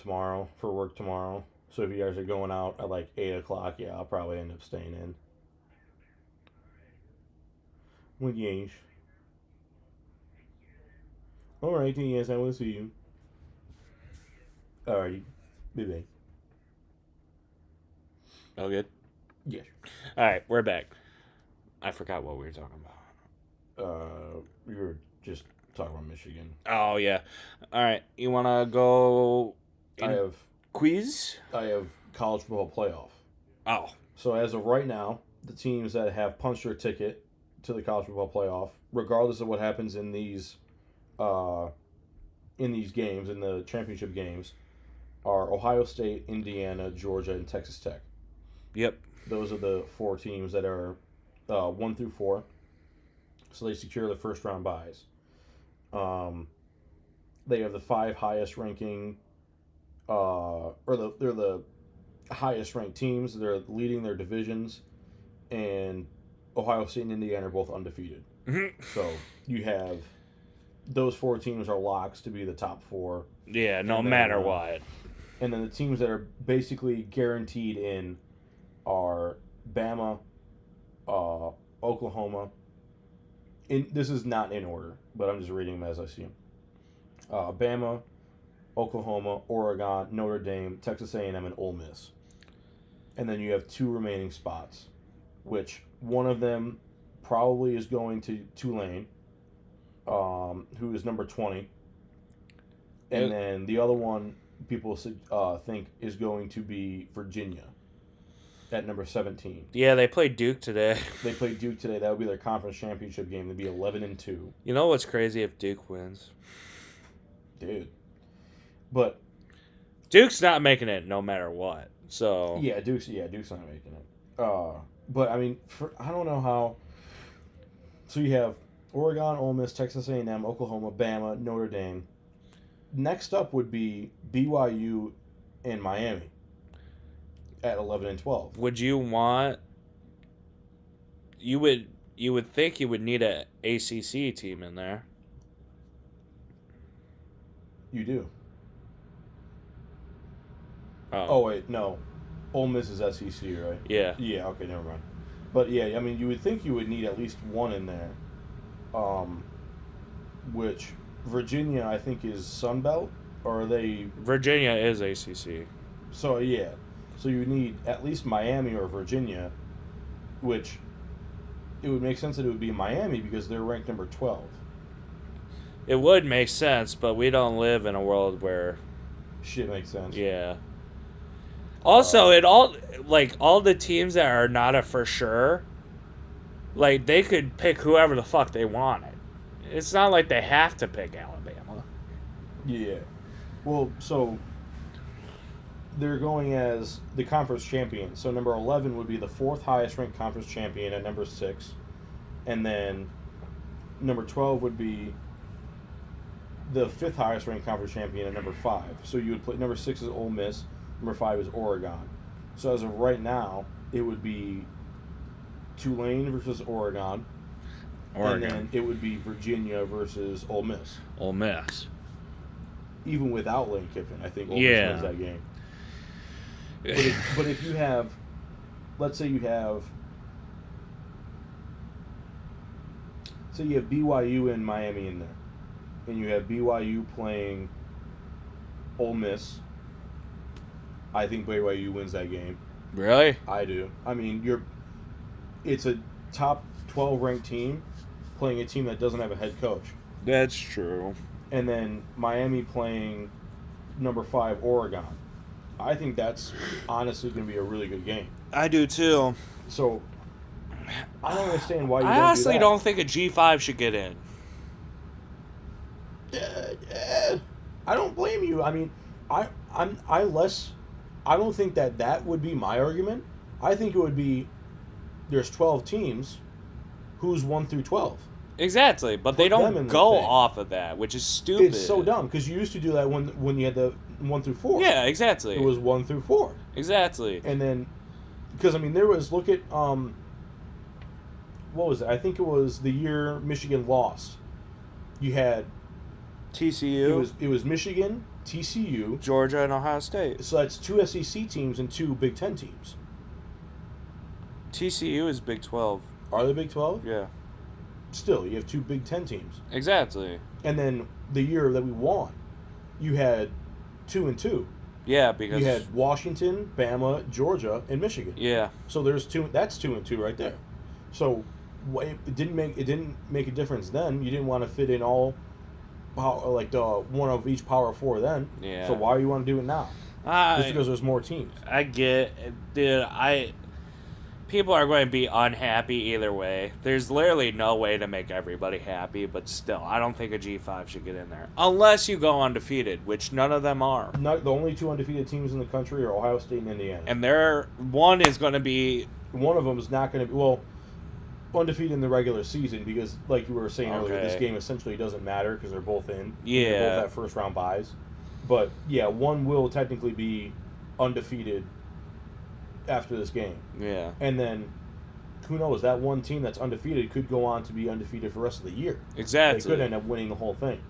[SPEAKER 2] work tomorrow. So if you guys are going out at like 8:00, yeah, I'll probably end up staying in. Well, yes. Alright, then yes, I will see you. Alright, bye-bye.
[SPEAKER 1] All good?
[SPEAKER 2] Yes.
[SPEAKER 1] All right, we're back. I forgot what we were talking about.
[SPEAKER 2] We were just talking about Michigan.
[SPEAKER 1] Oh, yeah. All right. You want to go
[SPEAKER 2] I have
[SPEAKER 1] quiz?
[SPEAKER 2] college football playoff.
[SPEAKER 1] Oh.
[SPEAKER 2] So as of right now, the teams that have punched their ticket to the college football playoff, regardless of what happens in these games, in the championship games, are Ohio State, Indiana, Georgia, and Texas Tech.
[SPEAKER 1] Yep.
[SPEAKER 2] Those are the 4 teams that are 1 through 4. So they secure the first round byes. They have the 5 highest ranking, they're the highest ranked teams. They're leading their divisions, and Ohio State and Indiana are both undefeated.
[SPEAKER 1] Mm-hmm.
[SPEAKER 2] So you have those 4 teams are locks to be the top 4.
[SPEAKER 1] Yeah, no matter what.
[SPEAKER 2] And then the teams that are basically guaranteed in are Bama, Oklahoma. This is not in order, but I'm just reading them as I see them. Bama, Oklahoma, Oregon, Notre Dame, Texas A&M, and Ole Miss. And then you have 2 remaining spots, which one of them probably is going to Tulane, who is number 20. And then the other one people think is going to be Virginia at number 17.
[SPEAKER 1] Yeah, they played Duke today.
[SPEAKER 2] They played Duke today. That would be their conference championship game. They'd be 11-2.
[SPEAKER 1] You know what's crazy if Duke wins?
[SPEAKER 2] Dude. But
[SPEAKER 1] Duke's not making it no matter what. So
[SPEAKER 2] yeah, Duke's not making it. But I mean, I don't know how. So you have Oregon, Ole Miss, Texas A&M, Oklahoma, Bama, Notre Dame. Next up would be BYU and Miami at 11 and 12.
[SPEAKER 1] Would you want? You would think you would need a ACC team in there.
[SPEAKER 2] You do.
[SPEAKER 1] Oh
[SPEAKER 2] wait, no. Ole Miss is SEC, right?
[SPEAKER 1] Yeah.
[SPEAKER 2] Yeah. Okay, never mind. But yeah, I mean, you would think you would need at least one in there. Which Virginia, I think, is Sun Belt, or are they?
[SPEAKER 1] Virginia is ACC.
[SPEAKER 2] So yeah, so you need at least Miami or Virginia, which it would make sense that it would be Miami because they're ranked number 12.
[SPEAKER 1] It would make sense, but we don't live in a world where
[SPEAKER 2] shit makes sense.
[SPEAKER 1] Yeah. Also, all the teams that are not a for sure, like they could pick whoever the fuck they wanted. It's not like they have to pick Alabama.
[SPEAKER 2] Yeah. Well, so they're going as the conference champion. So number 11 would be the 4th highest ranked conference champion at number 6. And then number 12 would be the 5th highest ranked conference champion at number 5. So you would play number 6 is Ole Miss, number 5 is Oregon. So as of right now, it would be Tulane versus Oregon. And then it would be Virginia versus Ole Miss.
[SPEAKER 1] Ole Miss.
[SPEAKER 2] Even without Lane Kiffin, I think Ole
[SPEAKER 1] Yeah.
[SPEAKER 2] Miss wins that game. But if you have, let's say you have BYU and Miami in there, and you have BYU playing Ole Miss, I think BYU wins that game.
[SPEAKER 1] Really?
[SPEAKER 2] I do. I mean, it's a top 12 ranked team playing a team that doesn't have a head coach.
[SPEAKER 1] That's true.
[SPEAKER 2] And then Miami playing number 5 Oregon. I think that's honestly going to be a really good game.
[SPEAKER 1] I do too.
[SPEAKER 2] So I don't understand why you
[SPEAKER 1] I
[SPEAKER 2] don't
[SPEAKER 1] honestly
[SPEAKER 2] do that.
[SPEAKER 1] don't think a G5 should get in.
[SPEAKER 2] I don't blame you. I mean, I don't think that would be my argument. I think it would be there's 12 teams, who's 1 through 12.
[SPEAKER 1] Exactly, but they
[SPEAKER 2] Put them
[SPEAKER 1] don't
[SPEAKER 2] in the
[SPEAKER 1] go
[SPEAKER 2] thing.
[SPEAKER 1] off of that, which is stupid.
[SPEAKER 2] It's so dumb because you used to do that when you had the 1 through 4.
[SPEAKER 1] Yeah, exactly.
[SPEAKER 2] It was 1 through 4.
[SPEAKER 1] Exactly.
[SPEAKER 2] And then, because I mean, there was what was it? I think it was the year Michigan lost. You had
[SPEAKER 1] TCU.
[SPEAKER 2] It was Michigan, TCU,
[SPEAKER 1] Georgia, and Ohio State.
[SPEAKER 2] So that's 2 SEC teams and 2 Big Ten teams.
[SPEAKER 1] TCU is Big 12.
[SPEAKER 2] Are they Big 12?
[SPEAKER 1] Yeah.
[SPEAKER 2] Still, you have 2 Big Ten teams.
[SPEAKER 1] Exactly.
[SPEAKER 2] And then the year that we won, you had 2 and 2.
[SPEAKER 1] Yeah, because
[SPEAKER 2] you had Washington, Bama, Georgia, and Michigan.
[SPEAKER 1] Yeah.
[SPEAKER 2] So there's 2. That's 2 and 2 right there. So it didn't make a difference then. You didn't want to fit in all like the one of each Power 4 then.
[SPEAKER 1] Yeah.
[SPEAKER 2] So why do you want to do it now? Just because there's more teams.
[SPEAKER 1] I get, dude. People are going to be unhappy either way. There's literally no way to make everybody happy, but still, I don't think a G5 should get in there unless you go undefeated, which none of them are.
[SPEAKER 2] The only 2 undefeated teams in the country are Ohio State and Indiana.
[SPEAKER 1] And one is going to be.
[SPEAKER 2] One of them is not going to be undefeated in the regular season because, like you were saying earlier, this game essentially doesn't matter because they're both in.
[SPEAKER 1] Yeah.
[SPEAKER 2] They both have first round buys. But yeah, one will technically be undefeated after this game.
[SPEAKER 1] Yeah.
[SPEAKER 2] And then, who knows, that one team that's undefeated could go on to be undefeated for the rest of the year.
[SPEAKER 1] Exactly.
[SPEAKER 2] They could end up winning the whole thing.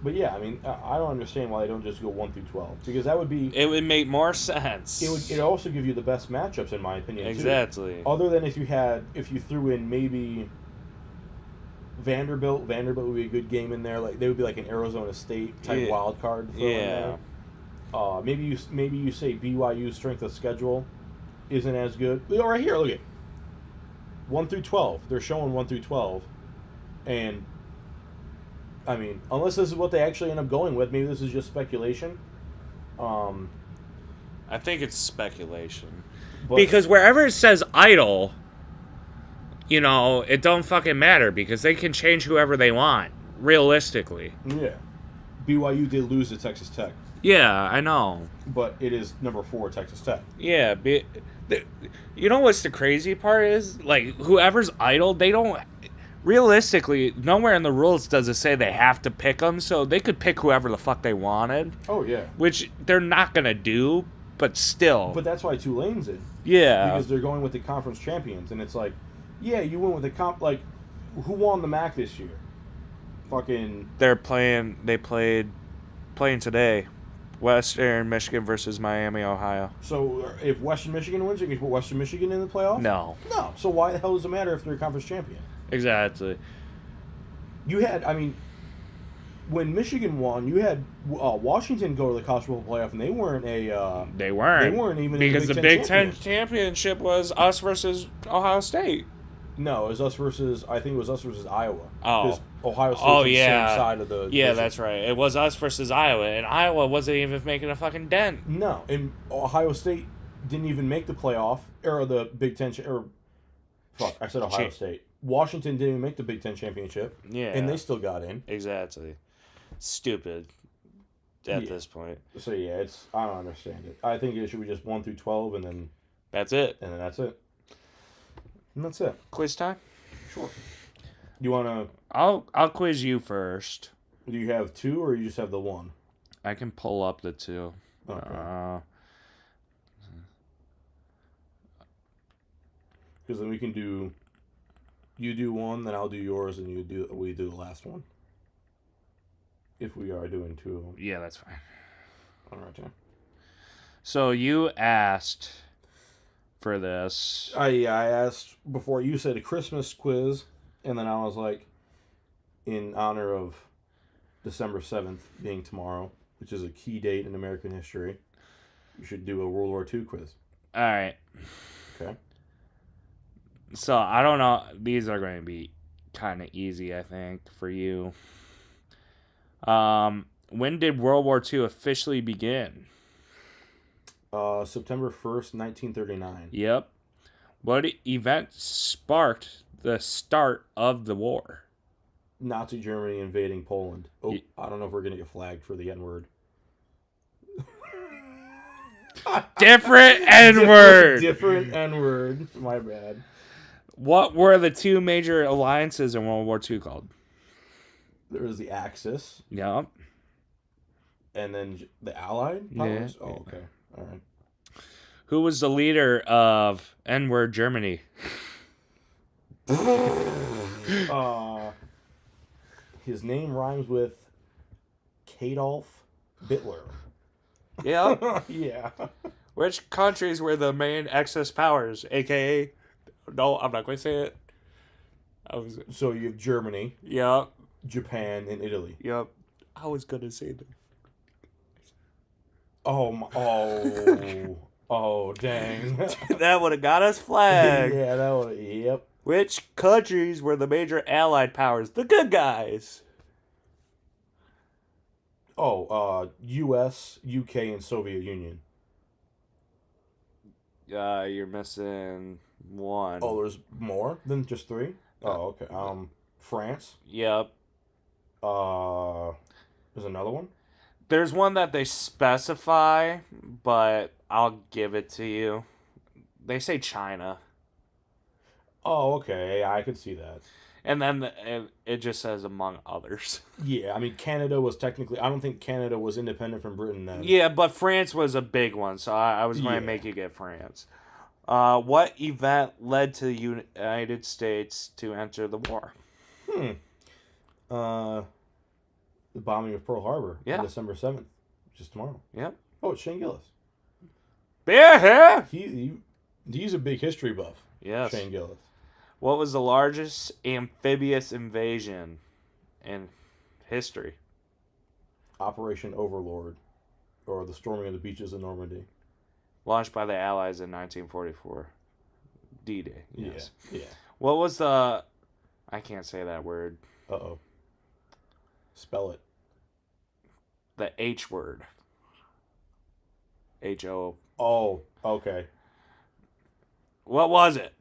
[SPEAKER 2] But yeah, I mean, I don't understand why they don't just go 1 through 12 because that would be.
[SPEAKER 1] It would make more sense.
[SPEAKER 2] It also give you the best matchups in my opinion.
[SPEAKER 1] Exactly.
[SPEAKER 2] Too. Other than if you threw in maybe Vanderbilt would be a good game in there. Like they would be like an Arizona State type wild card.
[SPEAKER 1] Yeah.
[SPEAKER 2] Maybe you say BYU's strength of schedule isn't as good. Right here, look at 1 through 12. They're showing 1 through 12, and I mean, unless this is what they actually end up going with, maybe this is just speculation.
[SPEAKER 1] I think it's speculation because wherever it says idle, it don't fucking matter because they can change whoever they want realistically.
[SPEAKER 2] Yeah, BYU did lose to Texas Tech.
[SPEAKER 1] Yeah, I know.
[SPEAKER 2] But it is number 4 Texas Tech.
[SPEAKER 1] Yeah, you know what's the crazy part is? Like, whoever's idle, they don't... Realistically, nowhere in the rules does it say they have to pick them, so they could pick whoever the fuck they wanted.
[SPEAKER 2] Oh, yeah.
[SPEAKER 1] Which they're not going to do, but still.
[SPEAKER 2] But that's why Tulane's in.
[SPEAKER 1] Yeah.
[SPEAKER 2] Because they're going with the conference champions, and it's like, yeah, you went with the like, who won the MAC this year? Fucking...
[SPEAKER 1] They played today. Western Michigan versus Miami, Ohio.
[SPEAKER 2] So if Western Michigan wins, you can put Western Michigan in the playoff?
[SPEAKER 1] No.
[SPEAKER 2] No. So why the hell does it matter if they're a conference champion?
[SPEAKER 1] Exactly.
[SPEAKER 2] When Michigan won, you had Washington go to the college football playoff, and they weren't
[SPEAKER 1] They weren't
[SPEAKER 2] even
[SPEAKER 1] because
[SPEAKER 2] in
[SPEAKER 1] the Big Ten championship was us versus Ohio State.
[SPEAKER 2] No, it was us versus Iowa.
[SPEAKER 1] Oh.
[SPEAKER 2] Because Ohio State's on the same side of the division.
[SPEAKER 1] That's right. It was us versus Iowa, and Iowa wasn't even making a fucking dent.
[SPEAKER 2] No, and Ohio State didn't even make the playoff, or the Big Ten, I said Ohio State. Washington didn't even make the Big Ten championship.
[SPEAKER 1] Yeah.
[SPEAKER 2] And they still got in.
[SPEAKER 1] Exactly. Stupid at this point.
[SPEAKER 2] So, yeah, I don't understand it. I think it should be just 1 through 12, and then...
[SPEAKER 1] That's it.
[SPEAKER 2] And then that's it. And that's it.
[SPEAKER 1] Quiz time?
[SPEAKER 2] Sure. You want to...
[SPEAKER 1] I'll quiz you first.
[SPEAKER 2] Do you have 2, or you just have the 1?
[SPEAKER 1] I can pull up the 2.
[SPEAKER 2] Okay. Because then we can do... You do 1, then I'll do yours, and we do the last one. If we are doing 2 of them.
[SPEAKER 1] Yeah, that's fine.
[SPEAKER 2] All right, John.
[SPEAKER 1] So you asked for this.
[SPEAKER 2] I asked before. You said a Christmas quiz, and then I was like, in honor of December 7th being tomorrow, which is a key date in American history, you should do a World War II quiz.
[SPEAKER 1] All right.
[SPEAKER 2] Okay.
[SPEAKER 1] So, I don't know. These are going to be kind of easy, I think, for you. When did World War II officially begin?
[SPEAKER 2] September 1st, 1939.
[SPEAKER 1] Yep. What event sparked the start of the war?
[SPEAKER 2] Nazi Germany invading Poland. Oh, I don't know if we're going to get flagged for the N-word.
[SPEAKER 1] Different N-word.
[SPEAKER 2] Different N-word. My bad.
[SPEAKER 1] What were the 2 major alliances in World War II called?
[SPEAKER 2] There was the Axis.
[SPEAKER 1] Yep.
[SPEAKER 2] And then the Allied powers?
[SPEAKER 1] Yeah.
[SPEAKER 2] Oh, okay. All right.
[SPEAKER 1] Who was the leader of N-word Germany?
[SPEAKER 2] His name rhymes with Adolf Hitler.
[SPEAKER 1] Yeah.
[SPEAKER 2] Yeah.
[SPEAKER 1] Which countries were the main Axis powers, a.k.a.? No, I'm not going to say it.
[SPEAKER 2] So you have Germany.
[SPEAKER 1] Yep.
[SPEAKER 2] Japan, and Italy.
[SPEAKER 1] Yep. I was going to say that.
[SPEAKER 2] Oh. Oh, dang.
[SPEAKER 1] That would have got us flagged.
[SPEAKER 2] Yeah, that would. Yep.
[SPEAKER 1] Which countries were the major allied powers? The good guys.
[SPEAKER 2] Oh, U.S., U.K., and Soviet Union.
[SPEAKER 1] You're missing one.
[SPEAKER 2] Oh, there's more than just three? Oh, okay. France.
[SPEAKER 1] Yep.
[SPEAKER 2] There's another one?
[SPEAKER 1] There's one that they specify, but I'll give it to you. They say China.
[SPEAKER 2] Oh, okay. Yeah, I could see that.
[SPEAKER 1] And then it just says among others.
[SPEAKER 2] Yeah, I mean, Canada was technically. I don't think Canada was independent from Britain then.
[SPEAKER 1] Yeah, but France was a big one, so I was going to make you get France. What event led to the United States to enter the war?
[SPEAKER 2] The bombing of Pearl Harbor
[SPEAKER 1] Yeah.
[SPEAKER 2] on December 7th, which is tomorrow.
[SPEAKER 1] Yep.
[SPEAKER 2] Oh, it's Shane Gillis.
[SPEAKER 1] Yeah.
[SPEAKER 2] He's a big history buff.
[SPEAKER 1] Yes.
[SPEAKER 2] Shane Gillis.
[SPEAKER 1] What was the largest amphibious invasion in history?
[SPEAKER 2] Operation Overlord, or the storming of the beaches of Normandy.
[SPEAKER 1] Launched by the Allies in 1944. D-Day. Yes.
[SPEAKER 2] Yeah.
[SPEAKER 1] What was the... I can't say that word.
[SPEAKER 2] Uh-oh. Spell it.
[SPEAKER 1] The H word. H-O.
[SPEAKER 2] Oh, okay.
[SPEAKER 1] What was it?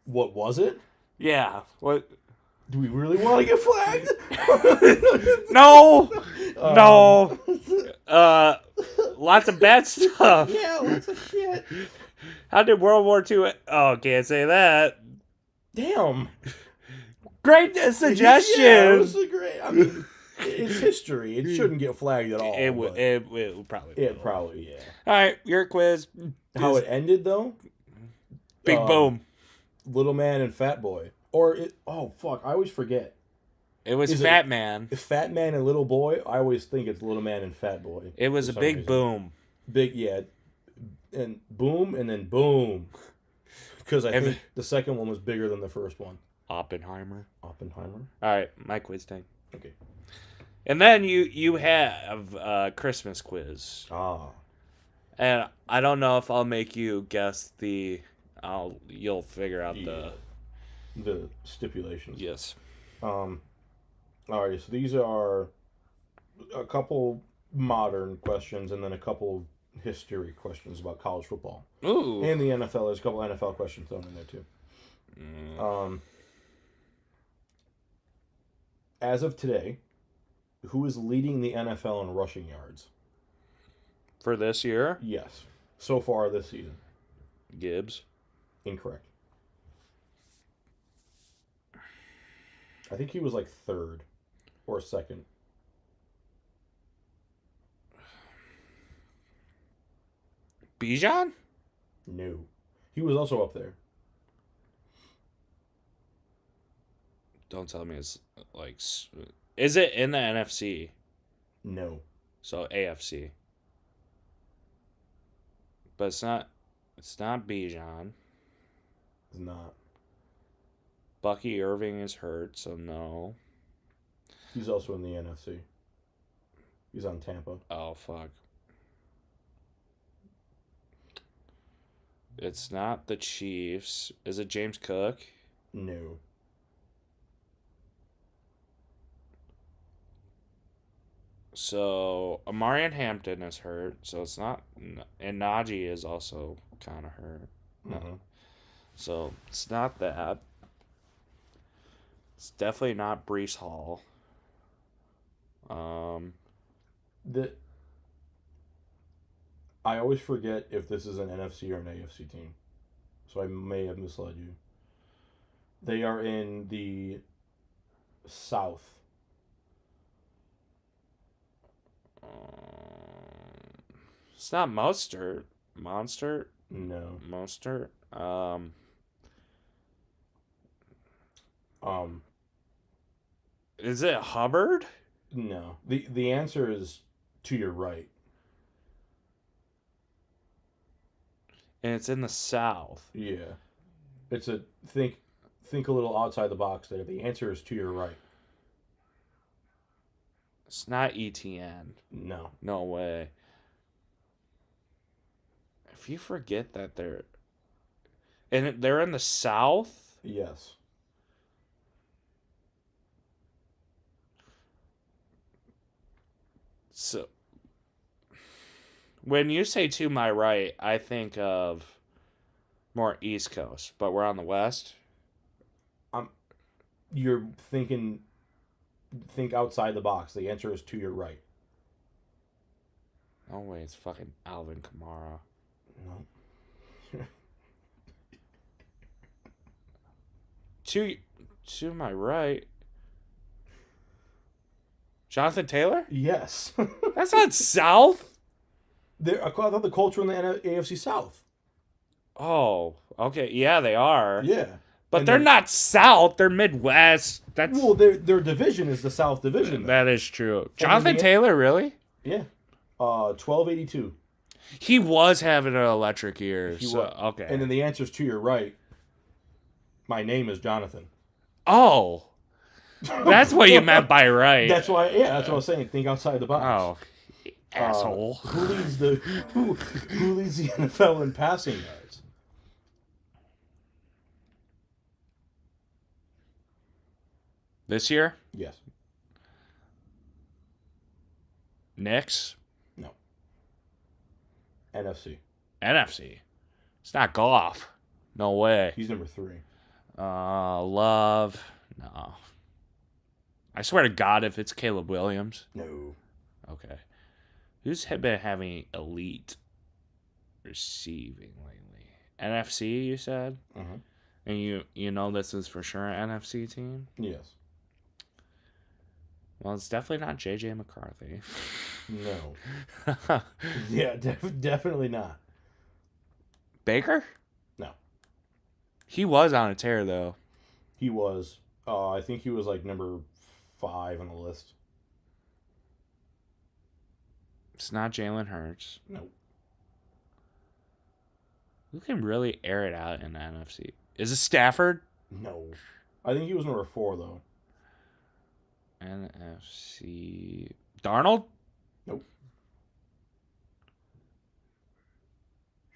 [SPEAKER 2] What was it?
[SPEAKER 1] Yeah. What?
[SPEAKER 2] Do we really want to get flagged?
[SPEAKER 1] No! No! Lots of bad stuff.
[SPEAKER 2] Yeah, lots of shit.
[SPEAKER 1] How did World War II... Oh, can't say that.
[SPEAKER 2] Damn.
[SPEAKER 1] Great suggestion.
[SPEAKER 2] Yeah, it was a great... I mean, it's history. It shouldn't get flagged at all.
[SPEAKER 1] It would probably will.
[SPEAKER 2] It probably, yeah.
[SPEAKER 1] All right, your quiz.
[SPEAKER 2] How it ended, though?
[SPEAKER 1] Big boom.
[SPEAKER 2] Little Man and Fat Boy. Or, oh, fuck, I always forget.
[SPEAKER 1] It was
[SPEAKER 2] Is
[SPEAKER 1] Fat Man.
[SPEAKER 2] Fat Man and Little Boy, I always think it's Little Man and Fat Boy.
[SPEAKER 1] It was a
[SPEAKER 2] some
[SPEAKER 1] big
[SPEAKER 2] reason.
[SPEAKER 1] boom.
[SPEAKER 2] Big, yeah. And boom, and then boom. Because I think the second one was bigger than the first one.
[SPEAKER 1] Oppenheimer.
[SPEAKER 2] All
[SPEAKER 1] right, my quiz time.
[SPEAKER 2] Okay.
[SPEAKER 1] And then you have a Christmas quiz.
[SPEAKER 2] Ah.
[SPEAKER 1] And I don't know if I'll make you guess you'll figure out
[SPEAKER 2] the stipulations.
[SPEAKER 1] Yes.
[SPEAKER 2] All right, so these are a couple modern questions and then a couple history questions about college football.
[SPEAKER 1] Ooh.
[SPEAKER 2] And the NFL. There's a couple NFL questions thrown in there too. As of today, who is leading the NFL in rushing yards?
[SPEAKER 1] For this year?
[SPEAKER 2] Yes. So far this season.
[SPEAKER 1] Gibbs.
[SPEAKER 2] Incorrect. I think he was like third or second.
[SPEAKER 1] Bijan?
[SPEAKER 2] No. He was also up there.
[SPEAKER 1] Don't tell me it's like... Is it in the NFC?
[SPEAKER 2] No.
[SPEAKER 1] So AFC. But it's not Bijan.
[SPEAKER 2] It's not.
[SPEAKER 1] Bucky Irving is hurt, so no.
[SPEAKER 2] He's also in the NFC. He's on Tampa.
[SPEAKER 1] Oh, fuck. It's not the Chiefs. Is it James Cook?
[SPEAKER 2] No.
[SPEAKER 1] So, Amarian Hampton is hurt, so it's not... And Najee is also kind of hurt. No.
[SPEAKER 2] Mm-hmm.
[SPEAKER 1] So, it's not that. It's definitely not Brees Hall.
[SPEAKER 2] I always forget if this is an NFC or an AFC team. So I may have misled you. They are in the South.
[SPEAKER 1] It's not Mostert. Monster?
[SPEAKER 2] No.
[SPEAKER 1] Mostert? Is it Hubbard?
[SPEAKER 2] No. The answer is to your right.
[SPEAKER 1] And it's in the South.
[SPEAKER 2] Yeah. It's a think a little outside the box there. The answer is to your right.
[SPEAKER 1] It's not ETN.
[SPEAKER 2] No.
[SPEAKER 1] No way. If you forget that they're in the South.
[SPEAKER 2] Yes.
[SPEAKER 1] So when you say to my right, I think of more East Coast, but we're on the West.
[SPEAKER 2] You're thinking. Think outside the box. The answer is to your right.
[SPEAKER 1] Oh wait, it's fucking Alvin Kamara.
[SPEAKER 2] No.
[SPEAKER 1] To my right. Jonathan Taylor?
[SPEAKER 2] Yes.
[SPEAKER 1] That's not South.
[SPEAKER 2] I thought the culture in the AFC South.
[SPEAKER 1] Oh, okay. Yeah, they are.
[SPEAKER 2] Yeah.
[SPEAKER 1] But
[SPEAKER 2] And
[SPEAKER 1] they're
[SPEAKER 2] then-
[SPEAKER 1] not South. They're Midwest. That's
[SPEAKER 2] Well, their division is the South Division. though.
[SPEAKER 1] that is true. Jonathan
[SPEAKER 2] the-
[SPEAKER 1] Taylor, really?
[SPEAKER 2] Yeah. 1282.
[SPEAKER 1] He was having an electric year. So,
[SPEAKER 2] was.
[SPEAKER 1] okay.
[SPEAKER 2] And then the answer's to your right. My name is Jonathan.
[SPEAKER 1] Oh, that's what you meant by right.
[SPEAKER 2] That's why. Yeah, that's what I was saying. Think outside the box.
[SPEAKER 1] Oh, asshole.
[SPEAKER 2] Who leads the who leads the NFL in passing yards?
[SPEAKER 1] This year,
[SPEAKER 2] Yes.
[SPEAKER 1] Knicks,
[SPEAKER 2] No. NFC.
[SPEAKER 1] NFC. It's not golf. No way.
[SPEAKER 2] He's number 3.
[SPEAKER 1] Love. No. I swear to God, if it's Caleb Williams.
[SPEAKER 2] No.
[SPEAKER 1] Okay. Who's been having elite receiving lately? NFC, you said?
[SPEAKER 2] Uh-huh.
[SPEAKER 1] And you know this is for sure an NFC team?
[SPEAKER 2] Yes.
[SPEAKER 1] Well, it's definitely not J.J. McCarthy.
[SPEAKER 2] No. Yeah, definitely not.
[SPEAKER 1] Baker?
[SPEAKER 2] No.
[SPEAKER 1] He was on a tear, though.
[SPEAKER 2] He was. I think he was like number 5 on the list.
[SPEAKER 1] It's not Jalen Hurts.
[SPEAKER 2] No.
[SPEAKER 1] Who can really air it out in the NFC? Is it Stafford?
[SPEAKER 2] No. I think he was number 4 though.
[SPEAKER 1] NFC. Darnold?
[SPEAKER 2] Nope.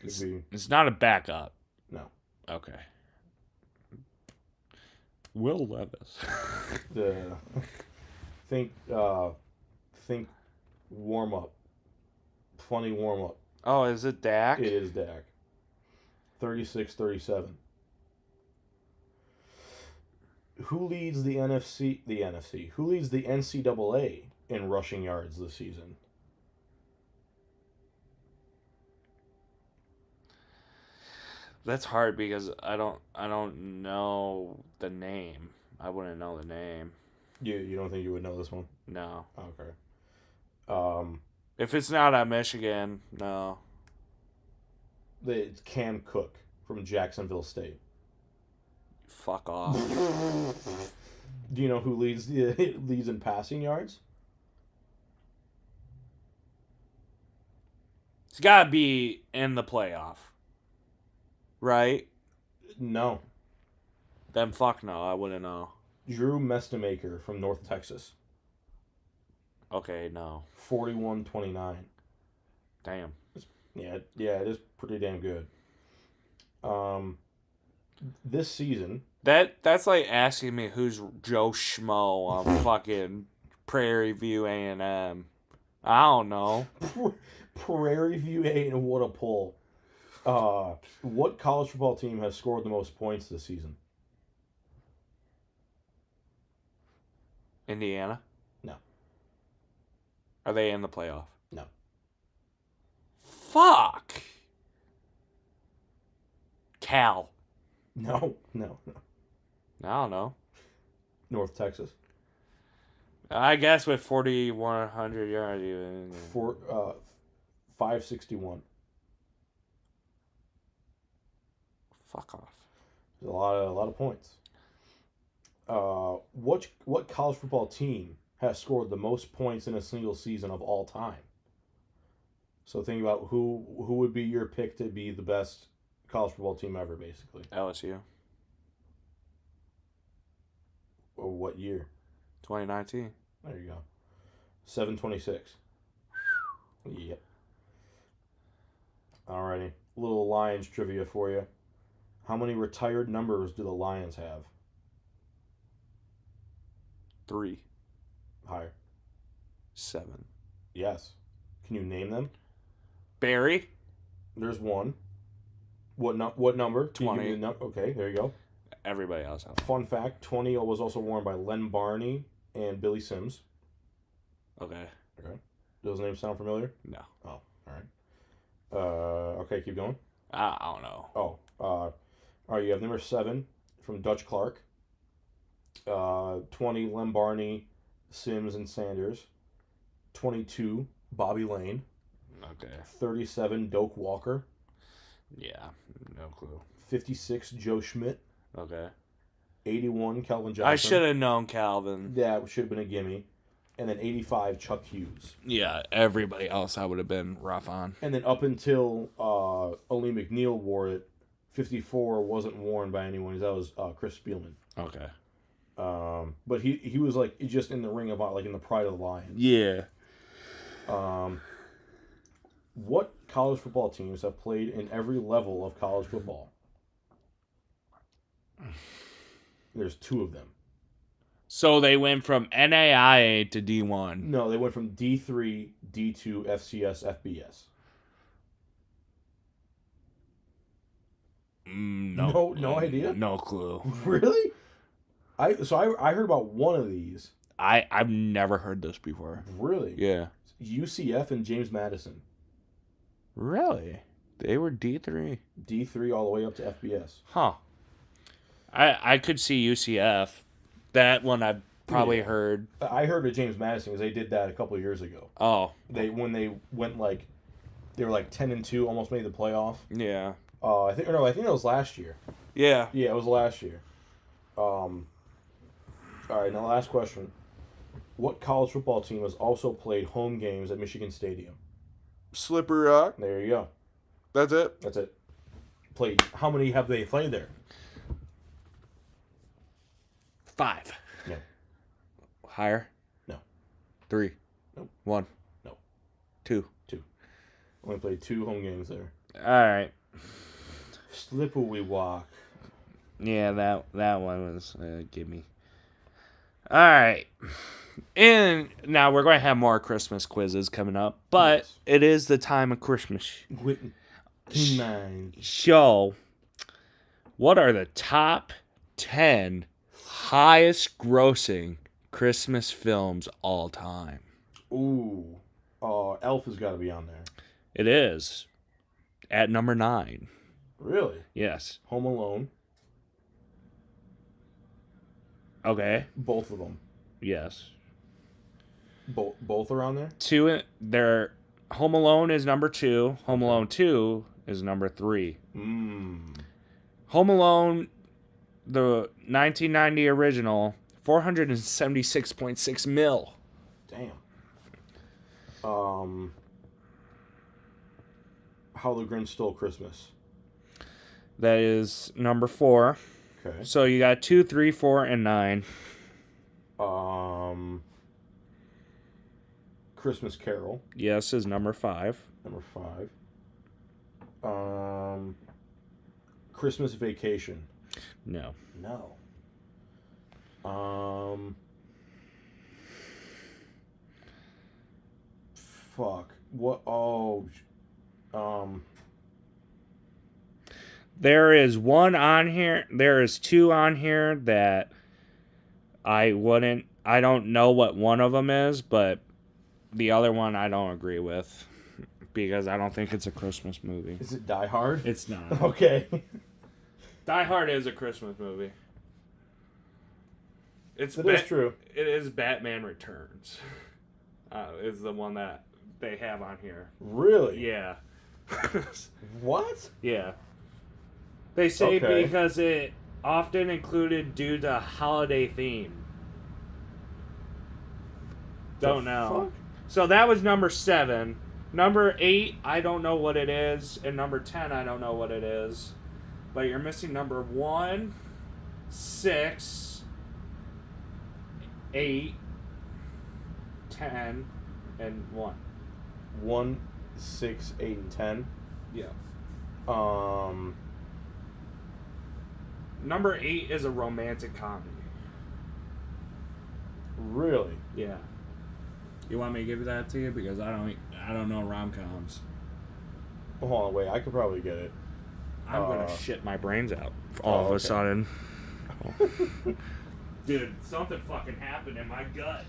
[SPEAKER 1] It's not a backup.
[SPEAKER 2] No.
[SPEAKER 1] Okay. Will Levis.
[SPEAKER 2] Think warm up. Funny warm up.
[SPEAKER 1] Oh, is it Dak?
[SPEAKER 2] It is Dak. 36-37. Who leads the NFC? Who leads the NCAA in rushing yards this season?
[SPEAKER 1] That's hard because I don't know the name. I wouldn't know the name.
[SPEAKER 2] You don't think you would know this one?
[SPEAKER 1] No.
[SPEAKER 2] Okay.
[SPEAKER 1] If it's not at Michigan, no.
[SPEAKER 2] It's Cam Cook from Jacksonville State.
[SPEAKER 1] Fuck off.
[SPEAKER 2] Do you know who leads in passing yards?
[SPEAKER 1] It's got to be in the playoff. Right?
[SPEAKER 2] No.
[SPEAKER 1] Then fuck no, I wouldn't know.
[SPEAKER 2] Drew Mestemaker from North Texas.
[SPEAKER 1] Okay, no.
[SPEAKER 2] 41-29.
[SPEAKER 1] Damn.
[SPEAKER 2] Yeah, it is pretty damn good. This season,
[SPEAKER 1] That's like asking me who's Joe Schmo on fucking Prairie View A&M. I don't know.
[SPEAKER 2] Prairie View A and what a pull. What college football team has scored the most points this season?
[SPEAKER 1] Indiana?
[SPEAKER 2] No.
[SPEAKER 1] Are they in the playoff?
[SPEAKER 2] No.
[SPEAKER 1] Fuck. Cal.
[SPEAKER 2] No.
[SPEAKER 1] I don't know.
[SPEAKER 2] North Texas.
[SPEAKER 1] I guess with 4,100 yards, even.
[SPEAKER 2] 561.
[SPEAKER 1] Fuck off.
[SPEAKER 2] A lot of points. What college football team has scored the most points in a single season of all time? So think about who would be your pick to be the best college football team ever, basically.
[SPEAKER 1] LSU.
[SPEAKER 2] Or what year?
[SPEAKER 1] 2019.
[SPEAKER 2] There you go. 726. Yep. Alrighty. little Lions trivia for you. How many retired numbers do the Lions have?
[SPEAKER 1] 3,
[SPEAKER 2] Higher.
[SPEAKER 1] 7.
[SPEAKER 2] Yes. Can you name them?
[SPEAKER 1] Barry.
[SPEAKER 2] There's one. What number? Can you give
[SPEAKER 1] 20.
[SPEAKER 2] me the okay, there you go.
[SPEAKER 1] Everybody else has.
[SPEAKER 2] Fun fact: 20 was also worn by Len Barney and Billy Sims.
[SPEAKER 1] Okay.
[SPEAKER 2] Okay. Does those names sound familiar?
[SPEAKER 1] No.
[SPEAKER 2] Oh, all right. Okay, keep going.
[SPEAKER 1] I don't know.
[SPEAKER 2] Oh, all right. You have number 7 from Dutch Clark. 20 Len Barney, Sims and Sanders. 22 Bobby Lane.
[SPEAKER 1] Okay.
[SPEAKER 2] 37 Doak Walker.
[SPEAKER 1] Yeah. No clue.
[SPEAKER 2] 56 Joe Schmidt.
[SPEAKER 1] Okay.
[SPEAKER 2] 81 Calvin Johnson.
[SPEAKER 1] I should have known Calvin.
[SPEAKER 2] That should have been a gimme. And then 85 Chuck Hughes.
[SPEAKER 1] Yeah, everybody else I would have been rough on.
[SPEAKER 2] And then up until Ali McNeil wore it, 54 wasn't worn by anyone. That was Chris Spielman.
[SPEAKER 1] Okay.
[SPEAKER 2] But he was like just in the ring of like in the pride of the Lions.
[SPEAKER 1] Yeah.
[SPEAKER 2] What college football teams have played in every level of college football? There's 2 of them.
[SPEAKER 1] So they went from NAIA to D1.
[SPEAKER 2] No, they went from D3, D2, FCS, FBS. No idea?
[SPEAKER 1] No clue.
[SPEAKER 2] Really? I heard about one of these.
[SPEAKER 1] I've never heard this before.
[SPEAKER 2] Really?
[SPEAKER 1] Yeah.
[SPEAKER 2] UCF and James Madison.
[SPEAKER 1] Really? They were D3.
[SPEAKER 2] D3 all the way up to FBS.
[SPEAKER 1] Huh. I could see UCF. That one I've probably heard.
[SPEAKER 2] I heard of James Madison because they did that a couple of years ago.
[SPEAKER 1] Oh.
[SPEAKER 2] When they went they were 10-2, almost made the playoff.
[SPEAKER 1] Yeah.
[SPEAKER 2] I think that was last year.
[SPEAKER 1] Yeah.
[SPEAKER 2] Yeah, it was last year. All right, now last question. What college football team has also played home games at Michigan Stadium?
[SPEAKER 1] Slippery Rock.
[SPEAKER 2] There you go.
[SPEAKER 1] That's it.
[SPEAKER 2] That's it. Played. How many have they played there?
[SPEAKER 1] 5.
[SPEAKER 2] No.
[SPEAKER 1] Higher?
[SPEAKER 2] No.
[SPEAKER 1] 3.
[SPEAKER 2] Nope.
[SPEAKER 1] 1.
[SPEAKER 2] No.
[SPEAKER 1] 2.
[SPEAKER 2] Only played 2 home games there.
[SPEAKER 1] All right.
[SPEAKER 2] Slippery Walk.
[SPEAKER 1] Yeah, that one was a gimme. All right. And now we're going to have more Christmas quizzes coming up, but
[SPEAKER 2] Yes.
[SPEAKER 1] it is the time of Christmas.
[SPEAKER 2] Nine.
[SPEAKER 1] Show, what are the top 10 highest grossing Christmas films all time?
[SPEAKER 2] Ooh. Elf has got to be on there.
[SPEAKER 1] It is at number 9.
[SPEAKER 2] Really?
[SPEAKER 1] Yes.
[SPEAKER 2] Home Alone.
[SPEAKER 1] Okay.
[SPEAKER 2] Both of them.
[SPEAKER 1] Yes.
[SPEAKER 2] Both are on there?
[SPEAKER 1] 2. They're Home Alone is number 2. Home Alone 2 is number 3. Home Alone, the 1990 original, $476.6 million.
[SPEAKER 2] Damn. How the Grinch Stole Christmas.
[SPEAKER 1] That is number 4.
[SPEAKER 2] Okay.
[SPEAKER 1] So you got 2, 3, 4, and 9.
[SPEAKER 2] Christmas Carol.
[SPEAKER 1] Yes is number 5.
[SPEAKER 2] Number 5. Christmas Vacation.
[SPEAKER 1] No.
[SPEAKER 2] No. Fuck. What? Oh.
[SPEAKER 1] There is 1 on here. There is 2 on here that I don't know what one of them is, but the other one I don't agree with because I don't think it's a Christmas movie.
[SPEAKER 2] Is it Die Hard?
[SPEAKER 1] It's not.
[SPEAKER 2] Okay.
[SPEAKER 1] Die Hard is a Christmas movie.
[SPEAKER 2] It is true.
[SPEAKER 1] It is Batman Returns. Is the one that they have on here.
[SPEAKER 2] Really?
[SPEAKER 1] Yeah.
[SPEAKER 2] What?
[SPEAKER 1] Yeah. They say
[SPEAKER 2] Okay.
[SPEAKER 1] because it often included due to holiday theme. Don't know.
[SPEAKER 2] Fuck?
[SPEAKER 1] So that was number 7. Number 8, I don't know what it is. And number 10, I don't know what it is. But you're missing number 1, 6, 8, 10, and 1.
[SPEAKER 2] 1, 6, 8, and 10.
[SPEAKER 1] Yeah.
[SPEAKER 2] Um,
[SPEAKER 1] Number 8 is a romantic comedy.
[SPEAKER 2] really?
[SPEAKER 1] Yeah. You want me to give that to you because I don't know rom-coms.
[SPEAKER 2] Hold on, wait. I could probably get it.
[SPEAKER 1] I'm gonna shit my brains out all of a sudden. Dude, something fucking happened in my gut.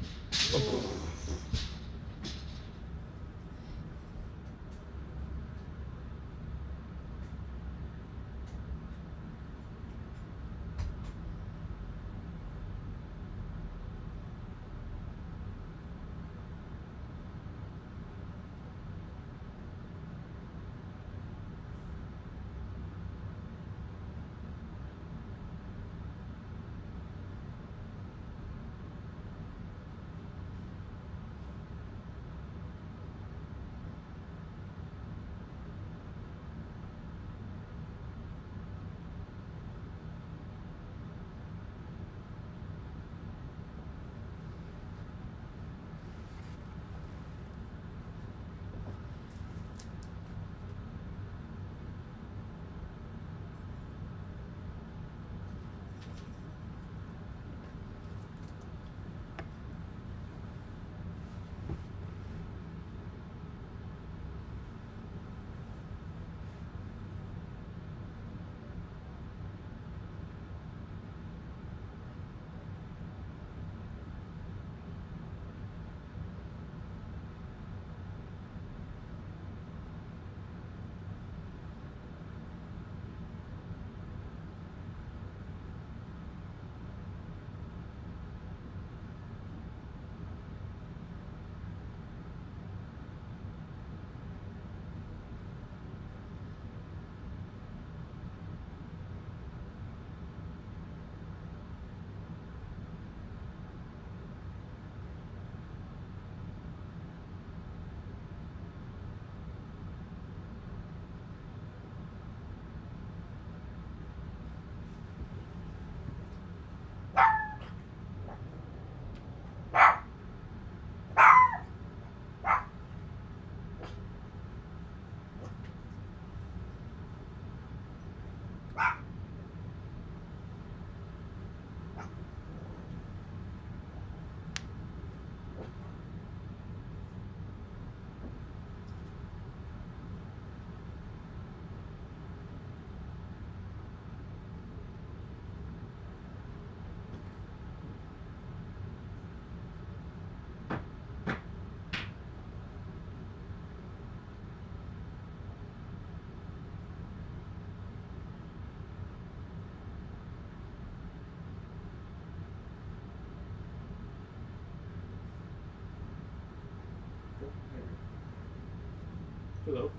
[SPEAKER 2] Hello.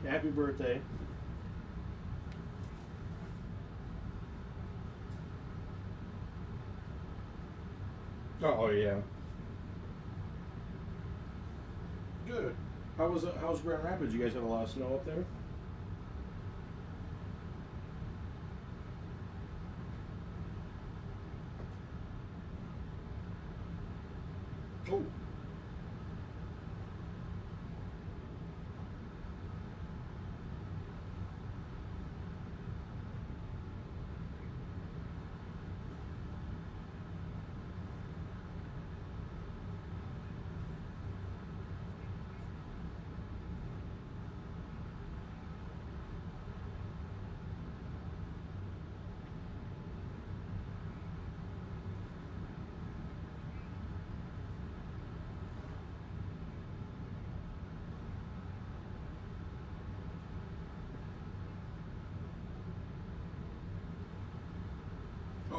[SPEAKER 2] Happy birthday. Oh yeah. Good. How's Grand Rapids? You guys have a lot of snow up there? Oh.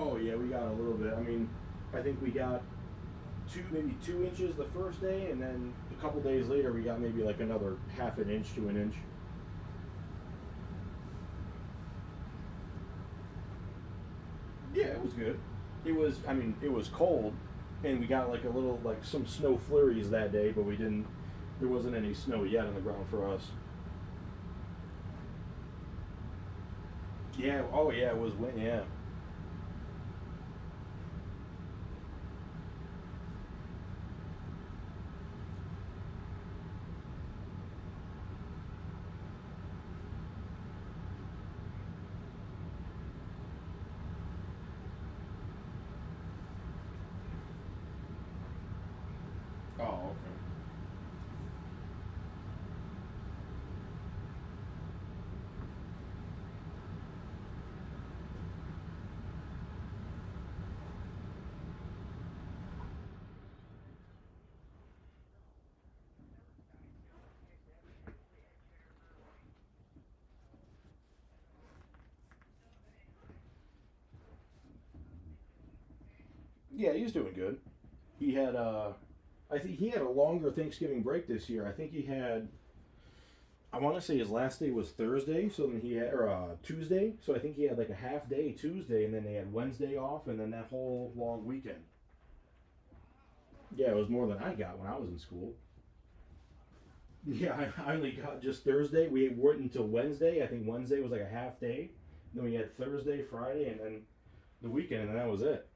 [SPEAKER 2] Oh yeah, we got a little bit. I mean, I think we got maybe 2 inches the first day, and then a couple days later we got maybe like another half an inch to an inch. Yeah, it was good. It was, I mean, it was cold, and we got like a little, like some snow flurries that day, but we didn't, there wasn't any snow yet on the ground for us. Yeah, oh yeah, it was, yeah. Yeah, he's doing good. He had I think he had a longer Thanksgiving break this year. I think he had. I want to say his last day was Thursday, so then he had or Tuesday. So I think he had like a half day Tuesday, and then they had Wednesday off, and then that whole long weekend. Yeah, it was more than I got when I was in school. Yeah, I only got just Thursday. We worked until Wednesday. I think Wednesday was like a half day. Then we had Thursday, Friday, and then the weekend, and then that was it.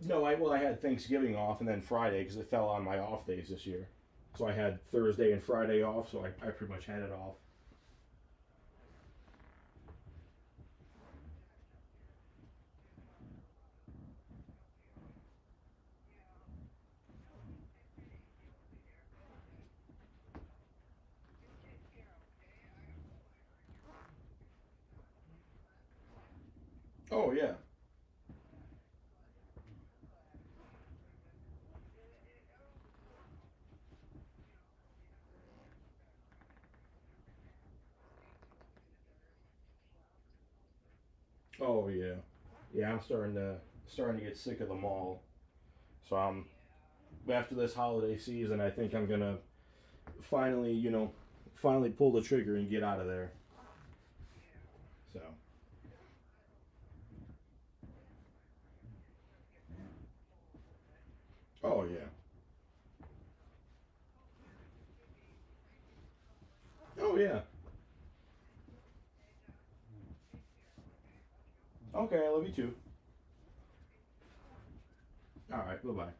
[SPEAKER 2] No, I had Thanksgiving off and then Friday because it fell on my off days this year. So I had Thursday and Friday off, so I pretty much had it off. Oh yeah. Oh yeah. Yeah, I'm starting to get sick of the mall. So I'm after this holiday season, I think I'm gonna finally, finally pull the trigger and get out of there. So. Oh yeah. Oh yeah. Okay, I love you too. All right. Bye bye.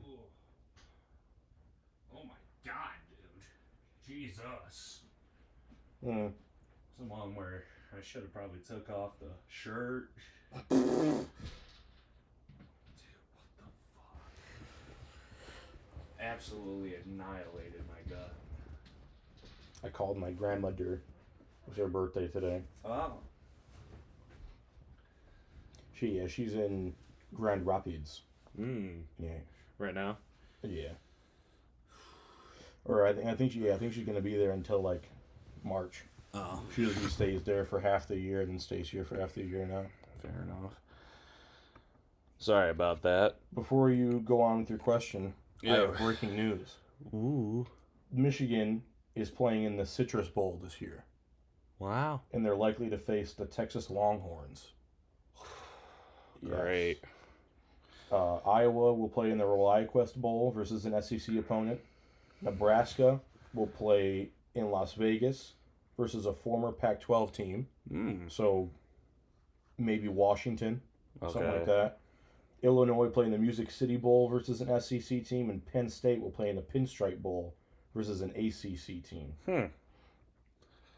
[SPEAKER 1] Ooh. Oh my god, dude. Jesus.
[SPEAKER 2] Mm.
[SPEAKER 1] It's the one where I should have probably took off the shirt. Dude, what the fuck? Absolutely annihilated my gut.
[SPEAKER 2] I called my grandmother It was her birthday today.
[SPEAKER 1] Oh.
[SPEAKER 2] She's in Grand Rapids.
[SPEAKER 1] Mm.
[SPEAKER 2] Yeah.
[SPEAKER 1] Right now?
[SPEAKER 2] Yeah. Or I think she's gonna be there until like March.
[SPEAKER 1] Oh.
[SPEAKER 2] She usually stays there for half the year and then stays here for half the year now.
[SPEAKER 1] Fair enough. Sorry about that.
[SPEAKER 2] Before you go on with your question, I have breaking news.
[SPEAKER 1] Ooh.
[SPEAKER 2] Michigan is playing in the Citrus Bowl this year.
[SPEAKER 1] Wow.
[SPEAKER 2] And they're likely to face the Texas Longhorns.
[SPEAKER 1] Yes. Great.
[SPEAKER 2] Iowa will play in the ReliaQuest Bowl versus an SEC opponent. Nebraska will play in Las Vegas versus a former Pac-12 team. So maybe Washington, something like that. Illinois play in the Music City Bowl versus an SEC team, and Penn State will play in the Pinstripe Bowl versus an ACC team.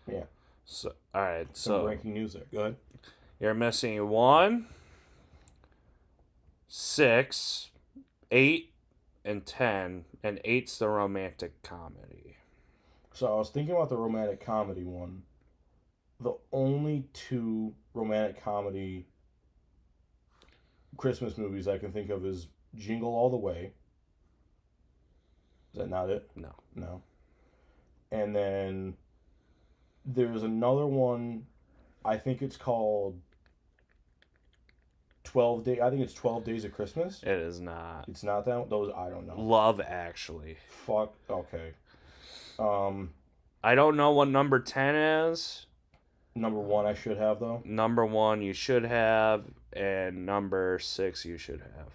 [SPEAKER 2] Yeah.
[SPEAKER 1] So, all right.
[SPEAKER 2] Some breaking news there. Go ahead.
[SPEAKER 1] You're missing 1, 6, 8, and 10, and 8's the romantic comedy.
[SPEAKER 2] So I was thinking about the romantic comedy one. The only 2 romantic comedy Christmas movies I can think of is Jingle All the Way. Is that not it? No. And then there's another one. I think it's called 12 Days. I think it's 12 Days of Christmas.
[SPEAKER 1] It is not.
[SPEAKER 2] It's not that. Those I don't know.
[SPEAKER 1] Love Actually.
[SPEAKER 2] Fuck. Okay.
[SPEAKER 1] I don't know what number 10 is.
[SPEAKER 2] Number 1 I should have though.
[SPEAKER 1] Number 1 you should have, and number 6 you should have.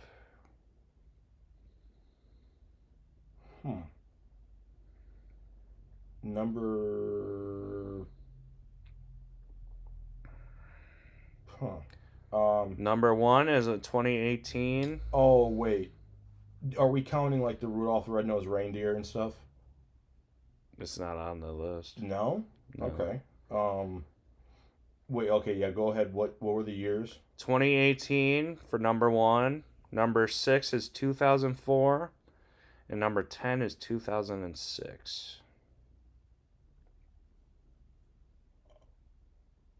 [SPEAKER 1] Number 1 is a 2018.
[SPEAKER 2] Oh wait, are we counting like the Rudolph the Red-Nosed Reindeer and stuff?
[SPEAKER 1] It's not on the list.
[SPEAKER 2] No? Okay. Wait. Okay. Yeah. Go ahead. What were the years?
[SPEAKER 1] 2018 for number 1. Number 6 is 2004, and number 10 is 2006.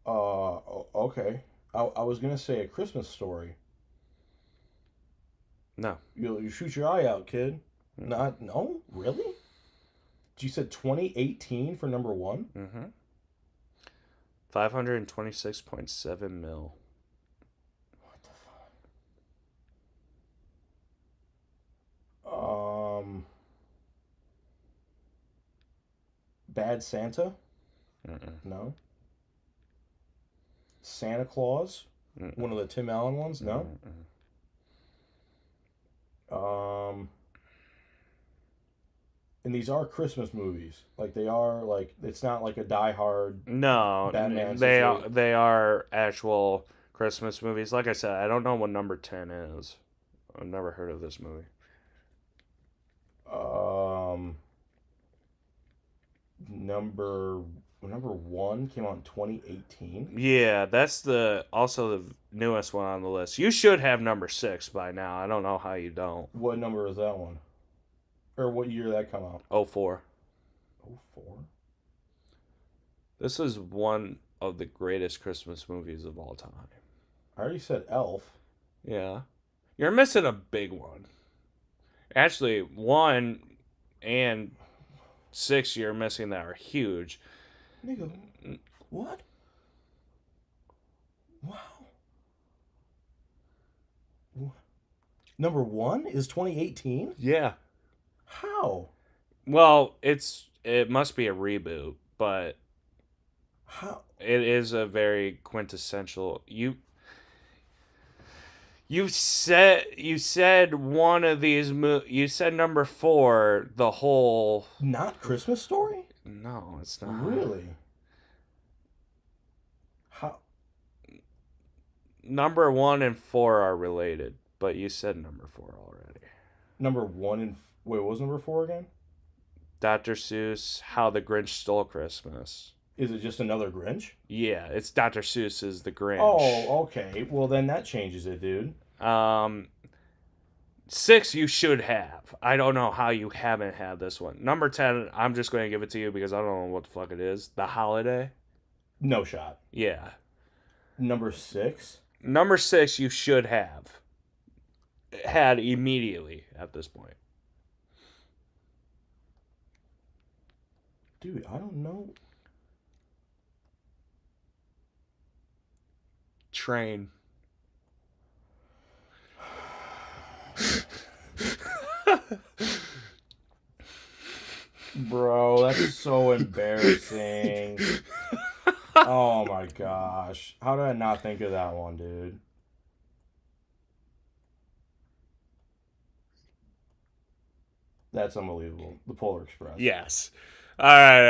[SPEAKER 2] Okay. I was gonna say A Christmas Story.
[SPEAKER 1] No.
[SPEAKER 2] You shoot your eye out, kid. No, really? You said 2018 for number 1?
[SPEAKER 1] 526.7 mil.
[SPEAKER 2] What the fuck? Bad Santa? No. Santa Claus? One of the Tim Allen ones? No. And these are Christmas movies. Like they are like it's not like a Die Hard.
[SPEAKER 1] No,
[SPEAKER 2] Batman
[SPEAKER 1] they are actual Christmas movies. Like I said, I don't know what number 10 is. I've never heard of this movie.
[SPEAKER 2] Number 1 came out in 2018.
[SPEAKER 1] Yeah, that's also the newest one on the list. You should have number 6 by now. I don't know how you don't.
[SPEAKER 2] What number is that one? Or what year did that come out?
[SPEAKER 1] 04.
[SPEAKER 2] 04?
[SPEAKER 1] This is one of the greatest Christmas movies of all time.
[SPEAKER 2] I already said Elf.
[SPEAKER 1] Yeah. You're missing a big one. Actually, 1 and 6 you're missing that are huge.
[SPEAKER 2] Nigga, what? Wow. Number 1 is 2018?
[SPEAKER 1] Yeah.
[SPEAKER 2] How?
[SPEAKER 1] Well, it must be a reboot, but
[SPEAKER 2] how?
[SPEAKER 1] It is a very quintessential. You said one of these you said number 4 the whole.
[SPEAKER 2] Not Christmas Story?
[SPEAKER 1] No, it's not.
[SPEAKER 2] Really? How?
[SPEAKER 1] Number 1 and 4 are related, but you said number 4 already.
[SPEAKER 2] Number 1 and wait, what was number 4 again?
[SPEAKER 1] Dr. Seuss, How the Grinch Stole Christmas.
[SPEAKER 2] Is it just another Grinch?
[SPEAKER 1] Yeah, it's Dr. Seuss's The Grinch.
[SPEAKER 2] Oh, okay. Well, then that changes it, dude.
[SPEAKER 1] 6 you should have. I don't know how you haven't had this one. Number 10, I'm just going to give it to you because I don't know what the fuck it is. The Holiday.
[SPEAKER 2] No shot.
[SPEAKER 1] Yeah.
[SPEAKER 2] Number 6?
[SPEAKER 1] Number 6, you should have had immediately at this point.
[SPEAKER 2] Dude, I don't know.
[SPEAKER 1] Train.
[SPEAKER 2] Bro, that's so embarrassing. Oh my gosh. How did I not think of that one, dude? That's unbelievable. The Polar Express.
[SPEAKER 1] Yes. All right.